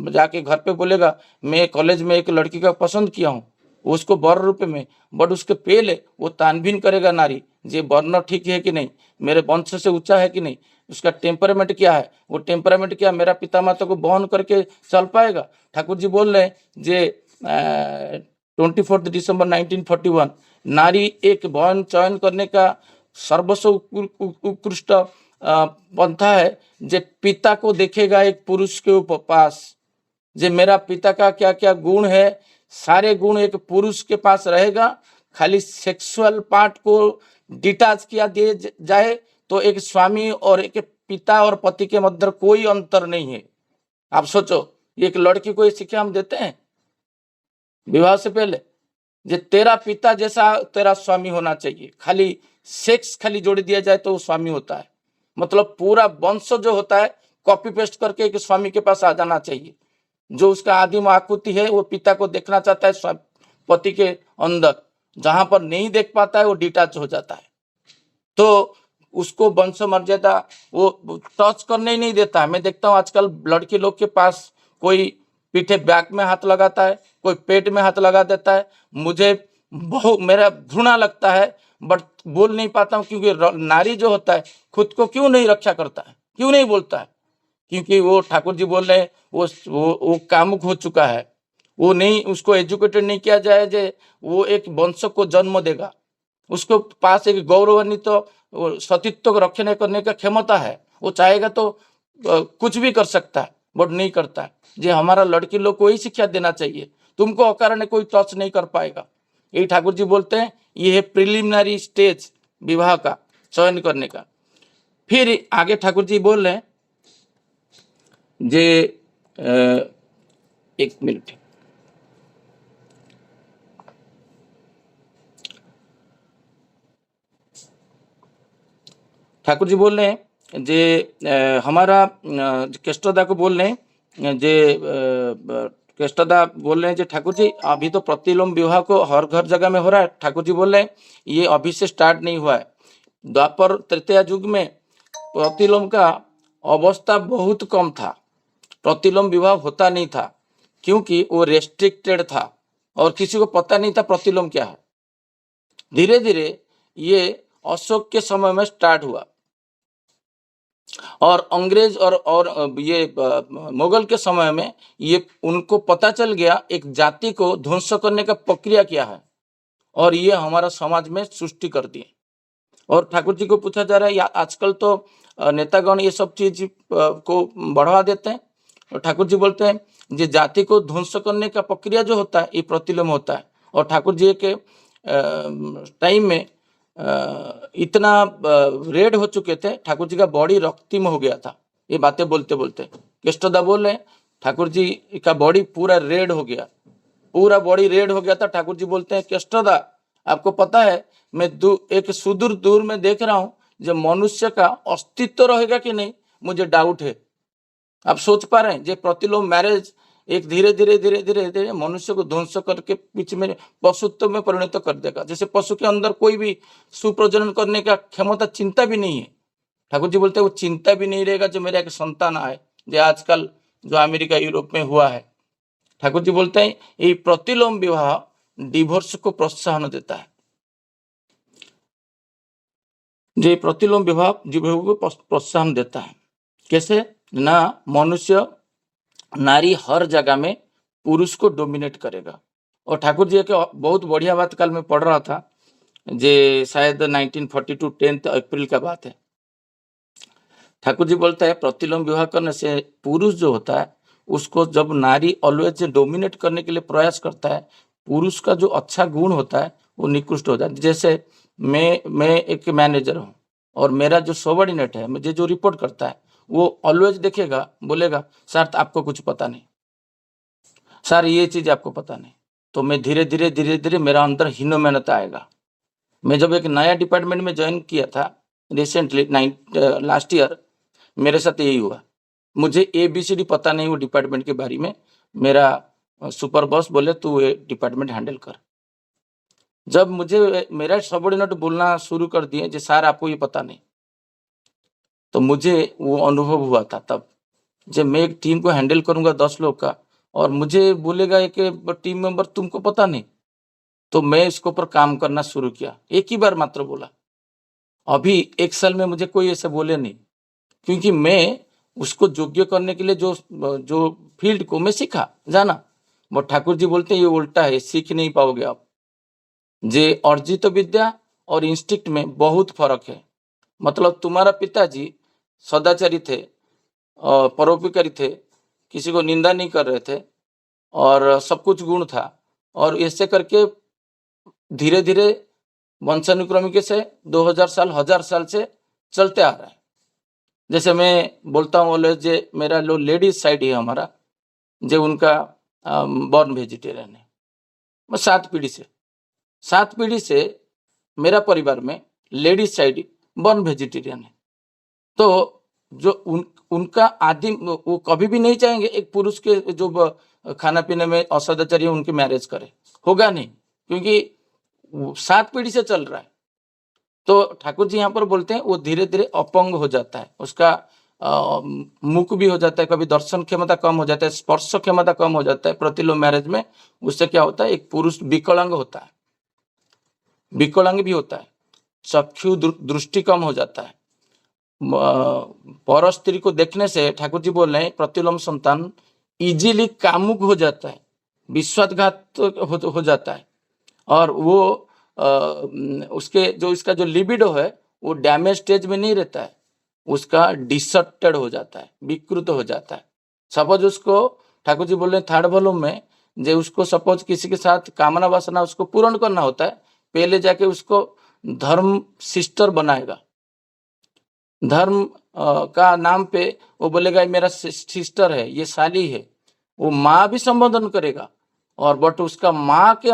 जाके घर पे बोलेगा मैं कॉलेज में एक लड़की का पसंद किया हूँ उसको वर रूप में, बट उसके पहले वो तानबीन करेगा नारी जे वर्ण ठीक है कि नहीं, मेरे वंश से ऊंचा है कि नहीं, उसका टेम्परामेंट क्या है, वो टेम्परामेंट क्या मेरा पिता माता को बहन करके चल पाएगा। ठाकुर जी बोल रहे हैं जे 24 दिसंबर 1941 नारी एक बहन चयन करने का सर्वस्व उत्कृष्ट पंथा है जे पिता को देखेगा एक पुरुष के पास, जे मेरा पिता का क्या क्या गुण है, सारे गुण एक पुरुष के पास रहेगा। खाली सेक्सुअल पार्ट को डिटैच किया दिए जाए तो एक स्वामी और एक पिता और पति के मध्य कोई अंतर नहीं है। आप सोचो, एक लड़की को ये शिक्षा हम देते हैं विवाह से पहले, जे तेरा पिता जैसा तेरा स्वामी होना चाहिए। खाली सेक्स खाली जोड़ दिया जाए तो वो स्वामी होता है, मतलब पूरा वंश जो होता है कॉपी पेस्ट करके एक स्वामी के पास आ जाना चाहिए। जो उसका आदिम आकृति है वो पिता को देखना चाहता है पति के अंदर, जहां पर नहीं देख पाता है वो डिटैच हो जाता है। तो उसको वंश मर्यादा वो टच करने ही नहीं देता है। मैं देखता हूँ आजकल लड़की लोग के पास कोई पीठे बैक में हाथ लगाता है, कोई पेट में हाथ लगा देता है। मुझे बहुत मेरा घृणा लगता है, बट बोल नहीं पाता हूँ, क्योंकि नारी जो होता है खुद को क्यों नहीं रक्षा करता है, क्यों नहीं बोलता है? क्योंकि वो ठाकुर जी बोल रहे हैं वो कामुक हो चुका है, वो नहीं, उसको एजुकेटेड नहीं किया जाए जे वो एक वंश को जन्म देगा। उसको पास एक गौरवान्वित तो सतीत्व रखने करने का क्षमता है, वो चाहेगा तो कुछ भी कर सकता है, बट नहीं करता है। जे हमारा लड़की लोग को ही शिक्षा देना चाहिए, तुमको अकारण कोई टच नहीं कर पाएगा। यही ठाकुर जी बोलते हैं, ये है प्रिलिमिनरी स्टेज विवाह का चयन करने का। फिर आगे ठाकुर जी बोल रहे हैं जे एक मिनट, ठाकुर जी बोल रहे हैं जे हमारा केष्टदा को बोल रहे हैं जे केष्टदा बोल रहे हैं जे ठाकुर जी अभी तो प्रतिलोम विवाह को हर घर जगह में हो रहा है। ठाकुर जी बोल रहे हैं ये अभी से स्टार्ट नहीं हुआ है। द्वापर तृतीया युग में प्रतिलोम का अवस्था बहुत कम था, प्रतिलोम विवाह होता नहीं था, क्योंकि वो रेस्ट्रिक्टेड था और किसी को पता नहीं था प्रतिलोम क्या है। धीरे धीरे ये अशोक के समय में स्टार्ट हुआ और अंग्रेज और ये मुगल के समय में ये उनको पता चल गया एक जाति को ध्वंस करने का प्रक्रिया क्या है, और ये हमारा समाज में सृष्टि कर दिए। और ठाकुर जी को पूछा जा रहा है आजकल तो नेतागण ये सब चीज को बढ़ावा देते हैं, और ठाकुर जी बोलते हैं ये जाति को ध्वंस करने का प्रक्रिया जो होता है ये प्रतिलोम होता है। और ठाकुर जी के टाइम में इतना रेड हो चुके थे, ठाकुर जी का बॉडी रक्तिम हो गया था। ये बातें बोलते बोलते केष्टदा बोल रहे हैं ठाकुर जी का बॉडी पूरा रेड हो गया, पूरा बॉडी रेड हो गया था। ठाकुर जी बोलते हैं केष्टदा आपको पता है मैं एक सुदूर दूर में देख रहा हूँ जब मनुष्य का अस्तित्व रहेगा कि नहीं, मुझे डाउट है। आप सोच पा रहे हैं जे प्रतिलोम मैरिज एक धीरे धीरे धीरे धीरे धीरे मनुष्य को ध्वंस करके बीच में पशुत्व में परिणत कर देगा। जैसे पशु के अंदर कोई भी सुप्रजनन करने का क्षमता चिंता भी नहीं है, ठाकुर जी बोलते हैं वो चिंता भी नहीं रहेगा जो मेरा एक संतान आए, जो आजकल जो अमेरिका यूरोप में हुआ है। ठाकुर जी बोलते हैं ये प्रतिलोम विवाह डिवोर्स को प्रोत्साहन देता है। जो प्रतिलोम विवाह जीवन को प्रोत्साहन देता है। कैसे ना, मनुष्य नारी हर जगह में पुरुष को डोमिनेट करेगा। और ठाकुर जी के बहुत बढ़िया बात कल मैं पढ़ रहा था, जे शायद 1942 10 अप्रैल का बात है। ठाकुर जी बोलता है प्रतिलोम विवाह करने से पुरुष जो होता है उसको जब नारी ऑलवेज डोमिनेट करने के लिए प्रयास करता है, पुरुष का जो अच्छा गुण होता है वो निकृष्ट हो जाता है। जैसे मैं एक मैनेजर हूँ और मेरा जो सबॉर्डिनेट है मुझे जो रिपोर्ट करता है वो ऑलवेज देखेगा, बोलेगा सर आपको कुछ पता नहीं, सर ये चीज आपको पता नहीं। तो मैं धीरे धीरे मेरा अंदर हीनोमनता आएगा। मैं जब एक नया डिपार्टमेंट में ज्वाइन किया था रिसेंटली लास्ट ईयर, मेरे साथ यही हुआ। मुझे ABCD पता नहीं वो डिपार्टमेंट के बारे में। मेरा सुपर बॉस बोले तू ये डिपार्टमेंट हैंडल कर। जब मुझे मेरा सबॉर्डिनेट बोलना शुरू कर दिए जी सर आपको ये पता नहीं, तो मुझे वो अनुभव हुआ था तब, जब मैं एक टीम को हैंडल करूंगा 10 लोग का और मुझे बोलेगा एक टीम मेंबर तुमको पता नहीं, तो मैं इसके ऊपर काम करना शुरू किया। एक ही बार मात्र बोला। अभी 1 साल में मुझे कोई ऐसे बोले नहीं, क्योंकि मैं उसको योग्य करने के लिए जो फील्ड को मैं सीखा जाना। बट ठाकुर जी बोलते हैं ये उल्टा है, सीख नहीं पाओगे आप। जे अर्जित विद्या और इंस्टिक्ट में बहुत फर्क है। मतलब तुम्हारा पिताजी सदाचारी थे और परोपकारी थे, किसी को निंदा नहीं कर रहे थे और सब कुछ गुण था। और ऐसे करके धीरे-धीरे वंशानुक्रमिक से 2000 साल, 1000 साल से चलते आ रहा है। जैसे मैं बोलता हूँ बोले जे मेरा लो लेडीज साइड है हमारा, जो उनका बॉर्न वेजिटेरियन है। मैं 7 पीढ़ी से मेरा परिवार में लेडीज साइड बॉर्न वेजिटेरियन है। तो जो उनका आदिम वो कभी भी नहीं चाहेंगे एक पुरुष के जो खाना पीने में असदाचारी है उनकी मैरिज करे, होगा नहीं, क्योंकि 7 पीढ़ी से चल रहा है। तो ठाकुर जी यहाँ पर बोलते हैं वो धीरे धीरे अपंग हो जाता है, उसका मुख भी हो जाता है, कभी दर्शन क्षमता कम हो जाता है, स्पर्श क्षमता कम हो जाता है प्रतिलोम मैरिज में। उससे क्या होता है, एक पुरुष विकलांग होता है, विकलांग भी होता है, चक्षु दृष्टि कम हो जाता है। पर स्त्री को देखने से ठाकुर जी बोल रहे हैं प्रतिलोम संतान इजीली कामुक हो जाता है, विश्वासघात हो जाता है, और वो उसके जो इसका जो लिबिडो है वो डैमेज स्टेज में नहीं रहता है, उसका डिसर्टेड हो जाता है, विकृत हो जाता है। सपोज उसको ठाकुर जी बोल रहे हैं थर्ड वॉल्यूम में, जो उसको सपोज किसी के साथ कामना वासना उसको पूर्ण करना होता है, पहले जाके उसको धर्म सिस्टर बनाएगा, धर्म का नाम पे वो बोलेगा मेरा सिस्टर है, ये साली है, वो माँ भी संबोधन करेगा। और बट उसका माँ के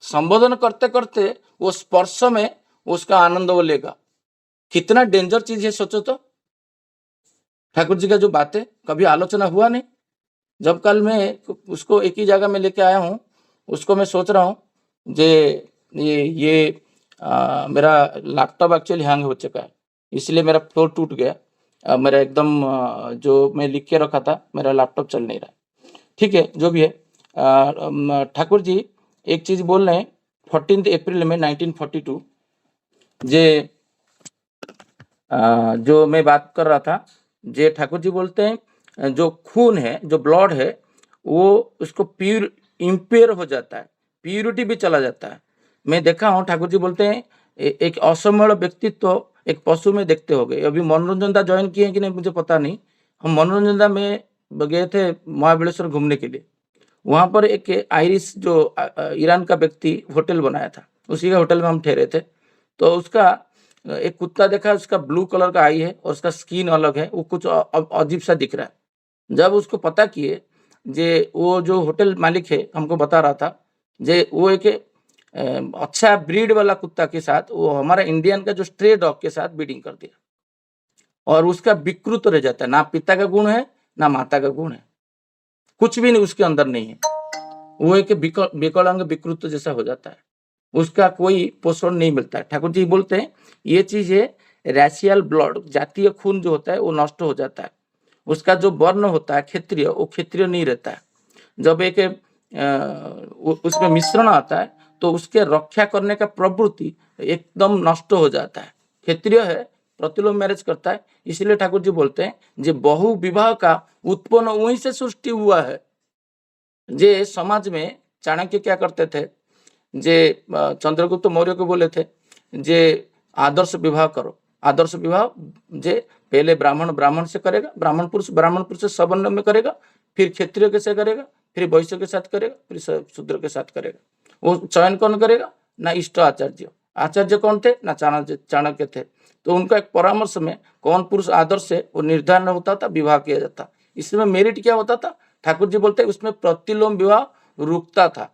संबोधन करते करते वो स्पर्श में उसका आनंद वो लेगा। कितना डेंजर चीज है सोचो तो। ठाकुर जी का जो बातें कभी आलोचना हुआ नहीं। जब कल मैं उसको एक ही जगह में लेके आया हूँ, उसको मैं सोच रहा हूँ जे ये मेरा लैपटॉप एक्चुअली हैंग हो चुका है, इसलिए मेरा फ्लोर टूट गया। मेरा एकदम जो मैं लिख के रखा था मेरा लैपटॉप चल नहीं रहा। ठीक है, जो भी है, ठाकुर जी एक चीज बोल रहे हैं 14 अप्रैल में 1942, जे जो मैं बात कर रहा था, जे ठाकुर जी बोलते हैं जो खून है, जो ब्लड है, वो उसको प्योर इम्पेयर हो जाता है, प्योरिटी भी चला जाता है। मैं देखा हूँ ठाकुर जी बोलते हैं एक असमय व्यक्तित्व एक पशु में देखते हो गए। अभी मनोरंजनता ज्वाइन किए कि नहीं मुझे पता नहीं, हम मनोरंजनता में गए थे महाबलेश्वर घूमने के लिए। वहां पर एक आयरिश जो ईरान का व्यक्ति होटल बनाया था, उसी का होटल में हम ठहरे थे। तो उसका एक कुत्ता देखा, उसका ब्लू कलर का आई है और उसका स्किन अलग है, वो कुछ अजीब सा दिख रहा है। जब उसको पता किए, जे वो जो होटल मालिक है हमको बता रहा था, जे वो एक अच्छा ब्रीड वाला कुत्ता के साथ वो हमारा इंडियन का जो स्ट्रे डॉग के साथ ब्रीडिंग कर दिया, और उसका विकृत रह जाता है, ना पिता का गुण है ना माता का गुण है, कुछ भी नहीं उसके अंदर नहीं है, वो एक विकलांग विकृत जैसा हो जाता है, उसका कोई पोषण नहीं मिलता है। ठाकुर जी बोलते हैं ये चीज है रैशियल ब्लड, जातीय खून जो होता है वो नष्ट हो जाता है, उसका जो वर्ण होता है क्षत्रिय, वो क्षत्रिय नहीं रहता है। जब एक उसमें मिश्रण आता है तो उसके रक्षा करने का प्रवृत्ति एकदम नष्ट हो जाता है। क्षत्रिय है, प्रतिलोम मैरिज करता है, इसलिए ठाकुर जी बोलते हैं जे बहु विवाह का उत्पन्न वहीं से सृष्टि हुआ है। जे समाज में चाणक्य क्या करते थे, जे चंद्रगुप्त मौर्य को बोले थे जे आदर्श विवाह करो, आदर्श विवाह जे पहले ब्राह्मण से करेगा, ब्राह्मण पुरुष से सवर्ण में करेगा, फिर क्षत्रिय के से करेगा, फिर वैश्य के साथ करेगा, फिर शूद्र के साथ करेगा। वो चयन कौन करेगा, ना इष्ट आचार्य, आचार्य कौन थे, ना चाणक्य थे। तो उनका एक परामर्श में कौन पुरुष आदर्श है वो निर्धारण होता था, विवाह किया जाता। इसमें मेरिट क्या होता था, ठाकुर जी बोलते उसमें प्रतिलोम विवाह रुकता था।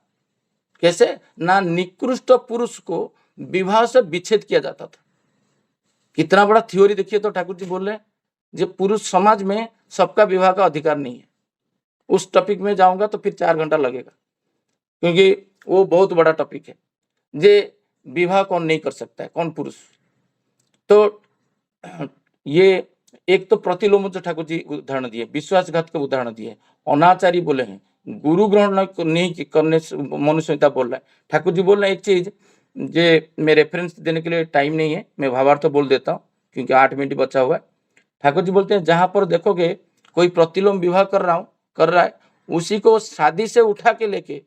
कैसे, ना निकृष्ट पुरुष को विवाह से विच्छेद किया जाता था। कितना बड़ा थ्योरी देखिए। तो ठाकुर जी बोल रहे हैं जो पुरुष समाज में सबका विवाह का अधिकार नहीं है। उस टॉपिक में जाऊंगा तो फिर 4 घंटा लगेगा, क्योंकि वो बहुत बड़ा टॉपिक है। जे विवाह कौन नहीं कर सकता है, कौन पुरुष। तो ये एक तो प्रतिलोम जो ठाकुर जी उदाहरण दिए, विश्वासघात के उदाहरण दिए, अनाचारी बोले हैं, गुरु ग्रहण नहीं करने से मनुष्यता बोल रहा है। ठाकुर जी बोल रहे हैं एक चीज, जे मैं रेफरेंस देने के लिए टाइम नहीं है, मैं भावार्थ तो बोल देता हूँ क्योंकि 8 मिनट बचा हुआ है। ठाकुर जी बोलते हैं जहां पर देखोगे कोई प्रतिलोम विवाह कर रहा है, उसी को शादी से उठा के लेके,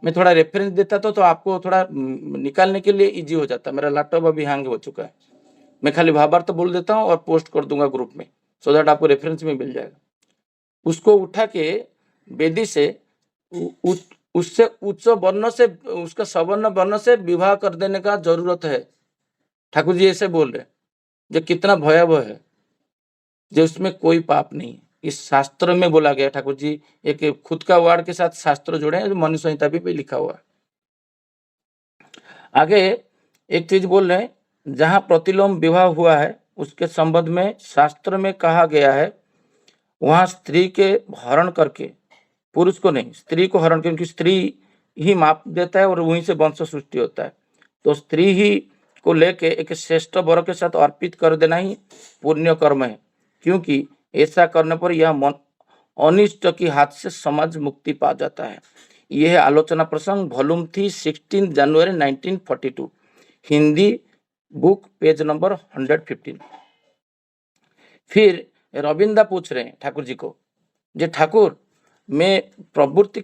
मैं थोड़ा रेफरेंस देता तो आपको थोड़ा निकालने के लिए इजी हो जाता। मेरा लैपटॉप अभी हैंग हो चुका है, मैं खाली भावार्थ बोल देता हूँ और पोस्ट कर दूंगा ग्रुप में, सो दैट आपको रेफरेंस में मिल जाएगा। उसको उठा के वेदी से उससे उच्च वर्ण से, उसका सवर्ण वर्ण से विवाह कर देने का जरूरत है। ठाकुर जी ऐसे बोल रहे, जो कितना भयावह है, जो उसमें कोई पाप नहीं है। इस शास्त्र में बोला गया, ठाकुर जी एक खुद का वार्ड के साथ शास्त्र जोड़े हैं, जो मनु संहिता भी पे लिखा हुआ है। आगे एक चीज बोल रहे हैं, जहां प्रतिलोम विवाह हुआ है उसके संबंध में शास्त्र में कहा गया है, वहां स्त्री के हरण करके, पुरुष को नहीं, स्त्री को हरण, क्योंकि स्त्री ही माप देता है और वहीं से वंश सृष्टि होता है। तो स्त्री ही को लेके एक श्रेष्ठ वर के साथ अर्पित कर देना ही पुण्य कर्म है, क्योंकि ऐसा करने पर यह मन अनिष्ट की हाथ से समाज मुक्ति पा जाता है। यह है आलोचना प्रसंग, वॉल्यूम 3, 16 जनवरी 1942, हिंदी बुक, पेज नंबर 115। फिर रविंदा पूछ रहे हैं ठाकुर जी को, जे ठाकुर मैं प्रवृत्ति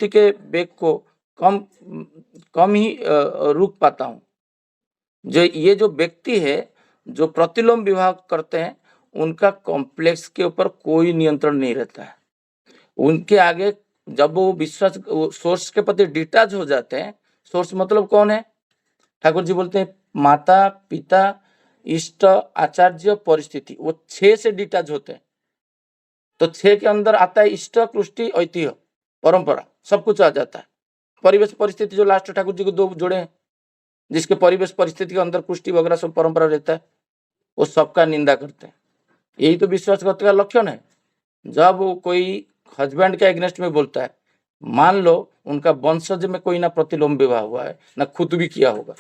के वेग को कम ही रोक पाता हूँ। जो ये जो व्यक्ति है जो प्रतिलोम विवाह करते हैं, उनका कॉम्प्लेक्स के ऊपर कोई नियंत्रण नहीं रहता है। उनके आगे जब वो विश्वास सोर्स के प्रति डिटैच हो जाते हैं, सोर्स मतलब कौन है? ठाकुर जी बोलते हैं माता पिता इष्ट आचार्य परिस्थिति, वो 6 से डिटैच होते हैं। तो 6 के अंदर आता है इष्ट कृष्टि ऐतिह्य परंपरा, सब कुछ आ जाता है। परिवेश परिस्थिति जो लास्ट ठाकुर जी को 2 जोड़े हैं, जिसके परिवेश परिस्थिति के अंदर कुष्टि वगैरह सब परंपरा रहता है, वो सबका निंदा करते हैं। यही तो विश्वासघात का लक्षण है। जब वो कोई हस्बैंड के अगेंस्ट में बोलता है, मान लो उनका वंशज में कोई ना प्रतिलोम विवाह हुआ है ना खुद भी किया होगा,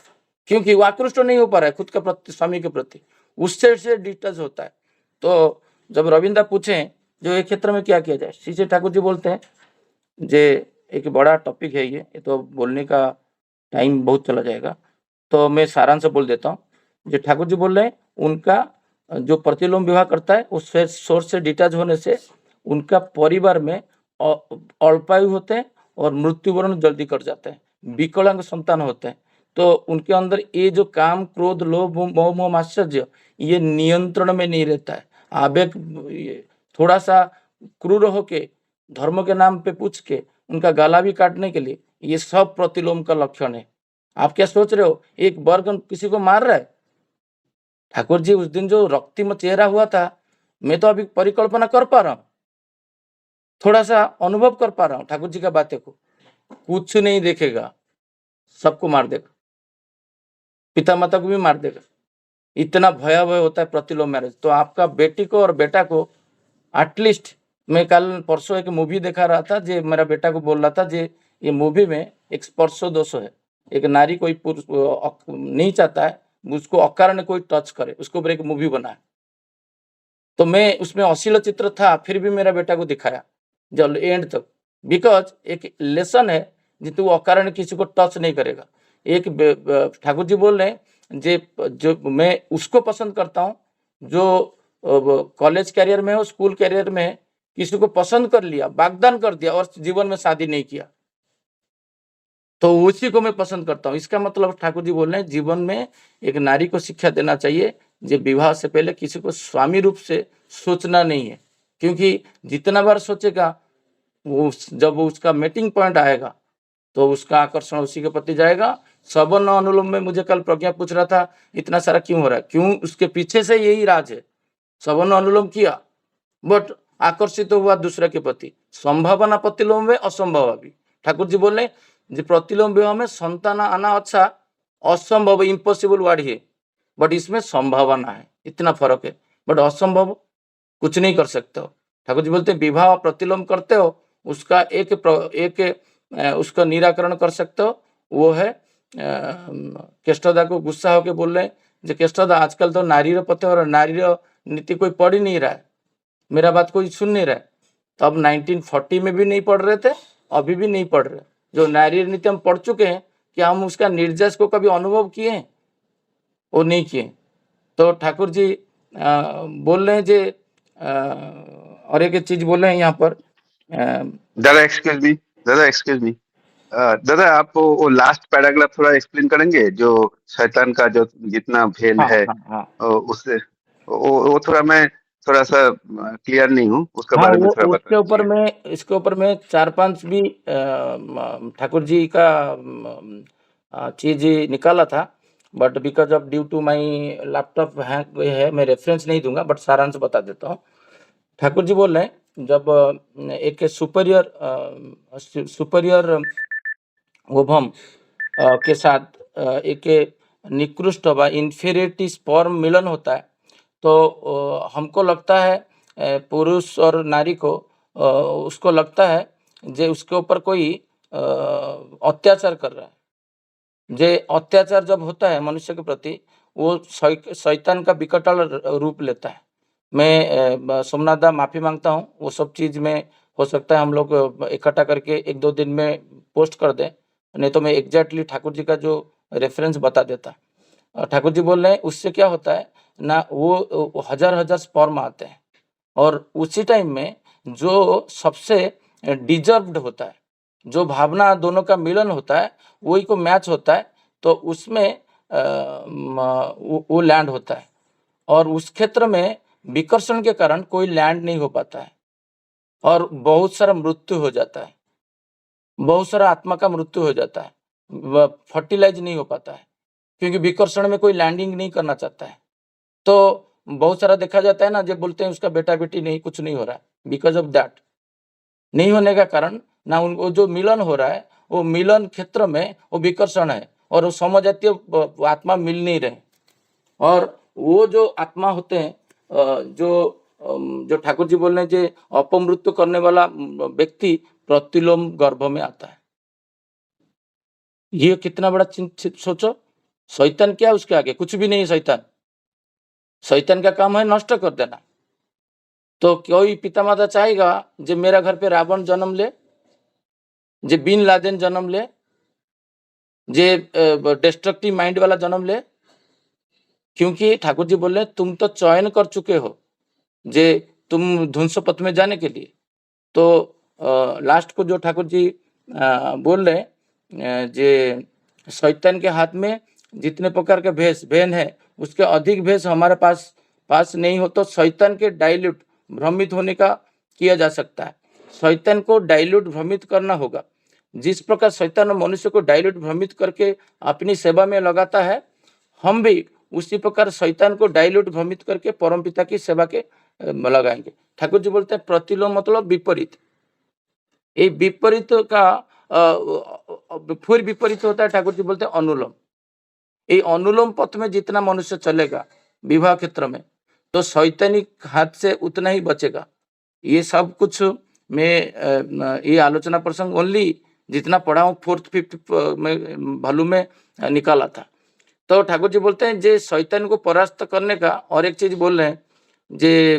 क्योंकि वो आकृष्ट नहीं हो पा रहा है खुद का प्रति, स्वामी के प्रति, उससे से डिटैच होता है। तो जब रविंद्र पूछे जो एक क्षेत्र में क्या किया जाए, श्री ठाकुर जी बोलते हैं, जे एक बड़ा टॉपिक है ये तो बोलने का टाइम बहुत चला जाएगा, तो मैं सारांश बोल देता हूँ। जो ठाकुर जी बोल रहे हैं, उनका जो प्रतिलोम विवाह करता है उस सोर्स से डिटैच होने से उनका परिवार में अल्पायु होते हैं और मृत्युवरण जल्दी कर जाते हैं, विकलांग संतान होते हैं। तो उनके अंदर ये जो काम क्रोध लोभ मोह मोह आश्चर्य, ये नियंत्रण में नहीं रहता है। आवेग थोड़ा सा क्रूर होके धर्म के नाम पे पूछ के उनका गला भी काटने के लिए, ये सब प्रतिलोम का लक्षण है। आप क्या सोच रहे हो एक वर्ग किसी को मार रहा है? ठाकुर जी उस दिन जो रक्तिम चेहरा हुआ था, मैं तो अभी परिकल्पना कर पा रहा हूँ, थोड़ा सा अनुभव कर पा रहा हूँ ठाकुर जी का बातें को। कुछ नहीं देखेगा, सबको मार देगा, पिता माता को भी मार देगा। इतना भयावह होता है प्रतिलोम मैरिज। तो आपका बेटी को और बेटा को एटलीस्ट, मैं कल परसों एक मूवी देखा रहा था, जे मेरा बेटा को बोल रहा था जे ये मूवी में एक स्पर्शो दोष है, एक नारी कोई पुरुष नहीं चाहता है उसको अकारण कोई टच करे, उसके ऊपर एक मूवी बना है। तो मैं उसमें अश्लील चित्र था, फिर भी मेरा बेटा को दिखाया जब एंड तक, बिकॉज एक लेसन है जितने वो अकारण किसी को टच नहीं करेगा। एक ठाकुर जी बोल रहे हैं जो मैं उसको पसंद करता हूँ जो कॉलेज कैरियर में हो, स्कूल कैरियर में है, किसी को पसंद कर लिया, वाग्दान कर दिया और जीवन में शादी नहीं किया, तो उसी को मैं पसंद करता हूँ। इसका मतलब ठाकुर जी बोल रहे हैं जीवन में एक नारी को शिक्षा देना चाहिए जो विवाह से पहले किसी को स्वामी रूप से सोचना नहीं है, क्योंकि जितना बार सोचेगा वो जब उसका मेटिंग पॉइंट आएगा तो उसका आकर्षण उसी के प्रति जाएगा। सवर्ण अनुलोम में मुझे कल प्रज्ञा पूछ रहा था इतना सारा क्यों हो रहा है, क्यों? उसके पीछे से यही राज है। सवर्ण अनुलोम किया बट आकर्षित हुआ दूसरे के प्रति, संभावना प्रतिलोम में असंभव भी। ठाकुर जी बोले जो प्रतिलोम विवाह में संतान आना अच्छा, असंभव इम्पॉसिबल वर्ड है, बट इसमें संभावना है, इतना फर्क है। बट असंभव कुछ नहीं कर सकते हो। ठाकुर जी बोलते विवाह प्रतिलोम करते हो, उसका एक उसका निराकरण कर सकते हो, वो है केष्टदा को गुस्सा होके बोल रहे जो केष्टदा आजकल तो नारी पते और नारी नीति कोई पढ़ ही नहीं रहा है, मेरा बात कोई सुन नहीं रहा है। तो अब 1940 में भी नहीं पढ़ रहे थे, अभी भी नहीं पढ़ रहे। जो नारी नीति हम पढ़ चुके हैं कि हम उसका निर्देश को कभी अनुभव किए हैं, वो नहीं किए। तो ठाकुर जी बोल रहे हैं जे और एक चीज बोल रहे हैं यहाँ पर दादा एक्सक्यूज मी दादा आप वो लास्ट पैराग्राफ थोड़ा एक्सप्लेन करेंगे, जो शैतान का जो जितना भेल हाँ है हाँ हाँ उससे वो थोड़ा मैं थोड़ा सा क्लियर नहीं हूँ, उसके हाँ, बारे में वो थोड़ा बता उसके ऊपर दीजिए। में इसके ऊपर में 4-5 भी ठाकुर जी का चीज निकाला था, but because of due to my laptop hang है, मैं रेफरेंस नहीं दूंगा, बट सारांश बता देता हूँ। ठाकुर जी बोल रहे हैं, जब एक सुपरियर ओभम के साथ एक निकृष्ट व इन्फीरियरिटी स्पर्म मिलन होता है, तो हमको लगता है पुरुष और नारी को उसको लगता है जे उसके ऊपर कोई अत्याचार कर रहा है। जे अत्याचार जब होता है मनुष्य के प्रति, वो शैतान का विकटाल रूप लेता है। मैं सोमनाथ दा माफ़ी माँगता हूँ, वो सब चीज़ में हो सकता है हम लोग इकट्ठा करके 1-2 दिन में पोस्ट कर दें, नहीं तो मैं एग्ज़ैक्टली ठाकुर जी का जो रेफ़रेंस बता देता। ठाकुर जी बोल रहे हैं उससे क्या होता है ना, वो हज़ार-हज़ार स्पर्म आते हैं, और उसी टाइम में जो सबसे डिज़र्व्ड होता है, जो भावना दोनों का मिलन होता है, वही को मैच होता है, तो उसमें वो लैंड होता है, और उस क्षेत्र में विकर्षण के कारण कोई लैंड नहीं हो पाता है, और बहुत सारा मृत्यु हो जाता है, बहुत सारा आत्मा का मृत्यु हो जाता है, फर्टिलाइज नहीं हो पाता है, क्योंकि विकर्षण में कोई लैंडिंग नहीं करना चाहता है। तो बहुत सारा देखा जाता है ना, जो बोलते हैं उसका बेटा बेटी नहीं, कुछ नहीं हो रहा है, बिकॉज ऑफ दैट नहीं होने का कारण ना, वो जो मिलन हो रहा है, वो मिलन क्षेत्र में वो विकर्षण है, और वो समजातीय आत्मा मिल नहीं रहे, और वो जो आत्मा होते हैं जो ठाकुर जी बोल रहे हैं, जे अपमृत्यु करने वाला व्यक्ति प्रतिलोम गर्भ में आता है। ये कितना बड़ा सोचो, शैतान क्या है उसके आगे, कुछ भी नहीं है। शैतान का काम है नष्ट कर देना। तो कोई पिता माता चाहेगा जे मेरा घर पे रावण जन्म ले, जे बिन लादेन जन्म ले, जे डिस्ट्रक्टिव माइंड वाला जन्म ले? क्योंकि ठाकुर जी बोल रहे हैं तुम तो चयन कर चुके हो जे तुम ध्वंस पथ में जाने के लिए। तो लास्ट को जो ठाकुर जी बोल रहे हैं जे शैतान के हाथ में जितने प्रकार के भेन है, उसके अधिक भेष हमारे पास नहीं हो, तो शैतान के डाइल्यूट भ्रमित होने का किया जा सकता है। शैतान को डाइल्यूट भ्रमित करना होगा। जिस प्रकार शैतान मनुष्य को डाइल्यूट भ्रमित करके अपनी सेवा में लगाता है, हम भी उसी प्रकार शैतान को डाइल्यूट भ्रमित करके परमपिता की सेवा के लगाएंगे। ठाकुर जी बोलते हैं प्रतिलोम मतलब विपरीत। ये विपरीत का फिर विपरीत होता है, ठाकुर जी बोलते हैं अनुलोम। ये अनुलोम पथ में जितना मनुष्य चलेगा विवाह क्षेत्र में, तो शैतानिक हाथ से उतना ही बचेगा। ये सब कुछ मैं ये आलोचना प्रसंग ओनली जितना पढ़ा हूँ 4th 5th में वॉल्यूम में निकाला था। तो ठाकुर जी बोलते हैं जे शैतान को परास्त करने का और एक चीज बोल रहे हैं जे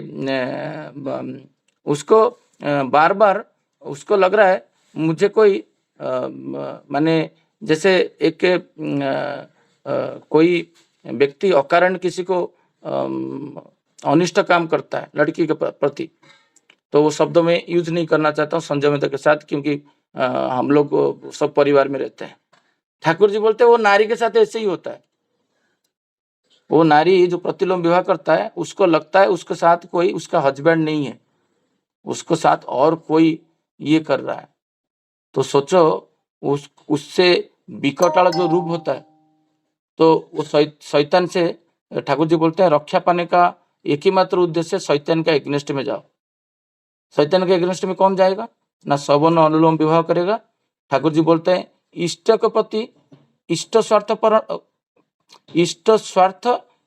उसको बार-बार उसको लग रहा है मुझे कोई माने जैसे एक कोई व्यक्ति अकारण किसी को अनिष्ट काम करता है लड़की के प्रति, तो वो शब्दों में यूज नहीं करना चाहता हूँ संयमता के साथ, क्योंकि हम लोग सब परिवार में रहते हैं। ठाकुर जी बोलते हैं वो नारी के साथ ऐसे ही होता है। वो नारी जो प्रतिलोम विवाह करता है, उसको लगता है उसके साथ कोई उसका हस्बैंड नहीं है, उसके साथ और कोई ये कर रहा है। तो सोचो उससे विकटाल जो रूप होता है, तो वो शैतान से ठाकुर जी बोलते हैं रक्षा पाने का एक ही मात्र उद्देश्य, शैतान का एग्नेस्ट में जाओ। शैतान के एग्नेस्ट में कौन जाएगा ना, सवन अनुलोम विवाह करेगा। ठाकुर जी बोलते हैं इष्ट के प्रति इष्ट स्वार्थ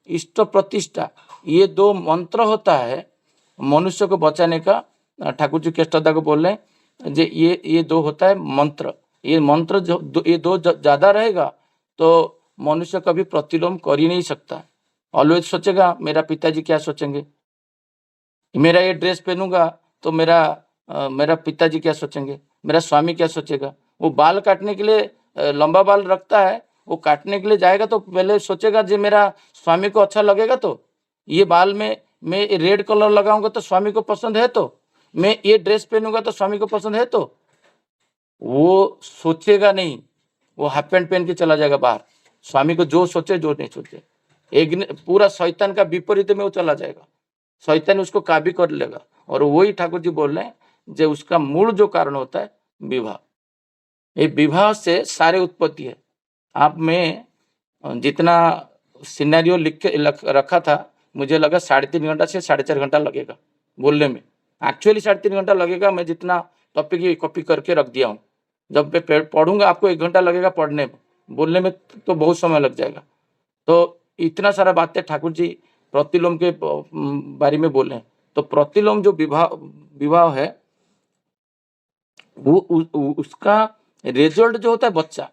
इष्ट प्रतिष्ठा, ये 2 मंत्र होता है मनुष्य को बचाने का। ठाकुर जी केष्टदा को बोल रहे हैं जे ये 2 होता है मंत्र। ये मंत्र जो ये 2 ज्यादा रहेगा तो मनुष्य कभी प्रतिलोम कर ही नहीं सकता। ऑलवेज सोचेगा मेरा पिताजी क्या सोचेंगे, मेरा ये ड्रेस पहनूंगा तो मेरा पिताजी क्या सोचेंगे, मेरा स्वामी क्या सोचेगा। वो बाल काटने के लिए लंबा बाल रखता है, वो काटने के लिए जाएगा तो पहले सोचेगा जे मेरा स्वामी को अच्छा लगेगा, तो ये बाल में मैं रेड कलर लगाऊंगा तो स्वामी को पसंद है, तो मैं ये ड्रेस पहनूंगा तो स्वामी को पसंद है। तो वो सोचेगा नहीं, वो हाफ पैंट पहन के चला जाएगा बाहर। स्वामी को जो सोचे जो नहीं सोचे, एक पूरा शैतान का विपरीत में वो चला जाएगा, शैतान उसको काबी कर लेगा। और वही ठाकुर जी बोल रहे हैं जो उसका मूल जो कारण होता है विवाह, ये विवाह से सारे उत्पत्ति है। आप में जितना सिनेरियो लिख के रखा था, मुझे लगा 3.5 घंटा से 4.5 घंटा लगेगा बोलने में। एक्चुअली 3.5 घंटा लगेगा, मैं जितना टॉपिक की कॉपी करके रख दिया हूँ। जब मैं पढ़ूंगा आपको 1 घंटा लगेगा पढ़ने में, बोलने में तो बहुत समय लग जाएगा। तो इतना सारा बातें ठाकुर जी प्रतिलोम के बारे में बोले हैं। तो प्रतिलोम जो विवाह है वो उसका रिजल्ट जो होता है बच्चा।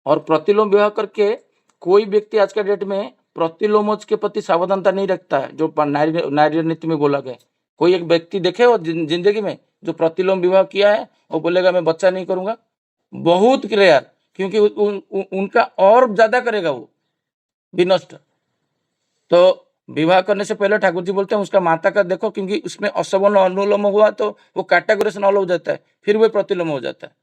और प्रतिलोम विवाह करके कोई व्यक्ति आज के डेट में प्रतिलोमोज के प्रति सावधानता नहीं रखता है, जो नारी नीति में बोला गया। कोई एक व्यक्ति देखे हो जिंदगी में जो प्रतिलोम विवाह किया है और बोलेगा मैं बच्चा नहीं करूंगा? बहुत रेयर, क्योंकि उनका और ज्यादा करेगा वो विनष्ट। तो विवाह करने से पहले ठाकुर जी बोलते हैं उसका माता का देखो, क्योंकि उसमें असवन अनुलोम हुआ तो वो कैटेगोराइजेशन ऑल हो जाता है, फिर वो प्रतिलोम हो जाता है।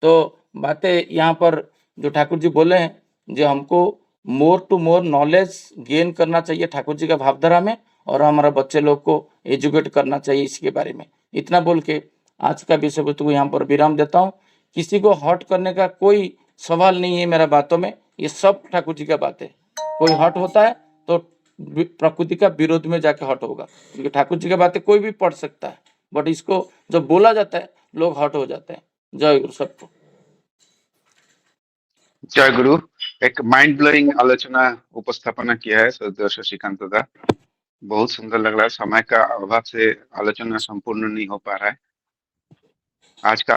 तो बातें यहाँ पर जो ठाकुर जी बोले हैं, जो हमको more to more knowledge gain करना चाहिए ठाकुर जी का भावधारा में, और हमारा बच्चे लोग को एजुकेट करना चाहिए इसके बारे में। इतना बोल के आज का विषय वस्तु को यहाँ पर विराम देता हूँ। किसी को हर्ट करने का कोई सवाल नहीं है मेरा बातों में, ये सब ठाकुर जी का बात है। कोई हर्ट होता है तो प्रकृति का विरोध में जाके हर्ट होगा, क्योंकि ठाकुर जी की बातें कोई भी पढ़ सकता है, बट इसको जब बोला जाता है लोग हर्ट हो जाते हैं। जय गुरु सबको। जय गुरु। एक माइंड ब्लोइंग आलोचना उपस्थापना किया है सदस्य शशिकांत दा, बहुत सुंदर लग रहा है। समय का अभाव से आलोचना संपूर्ण नहीं हो पा रहा है। आज का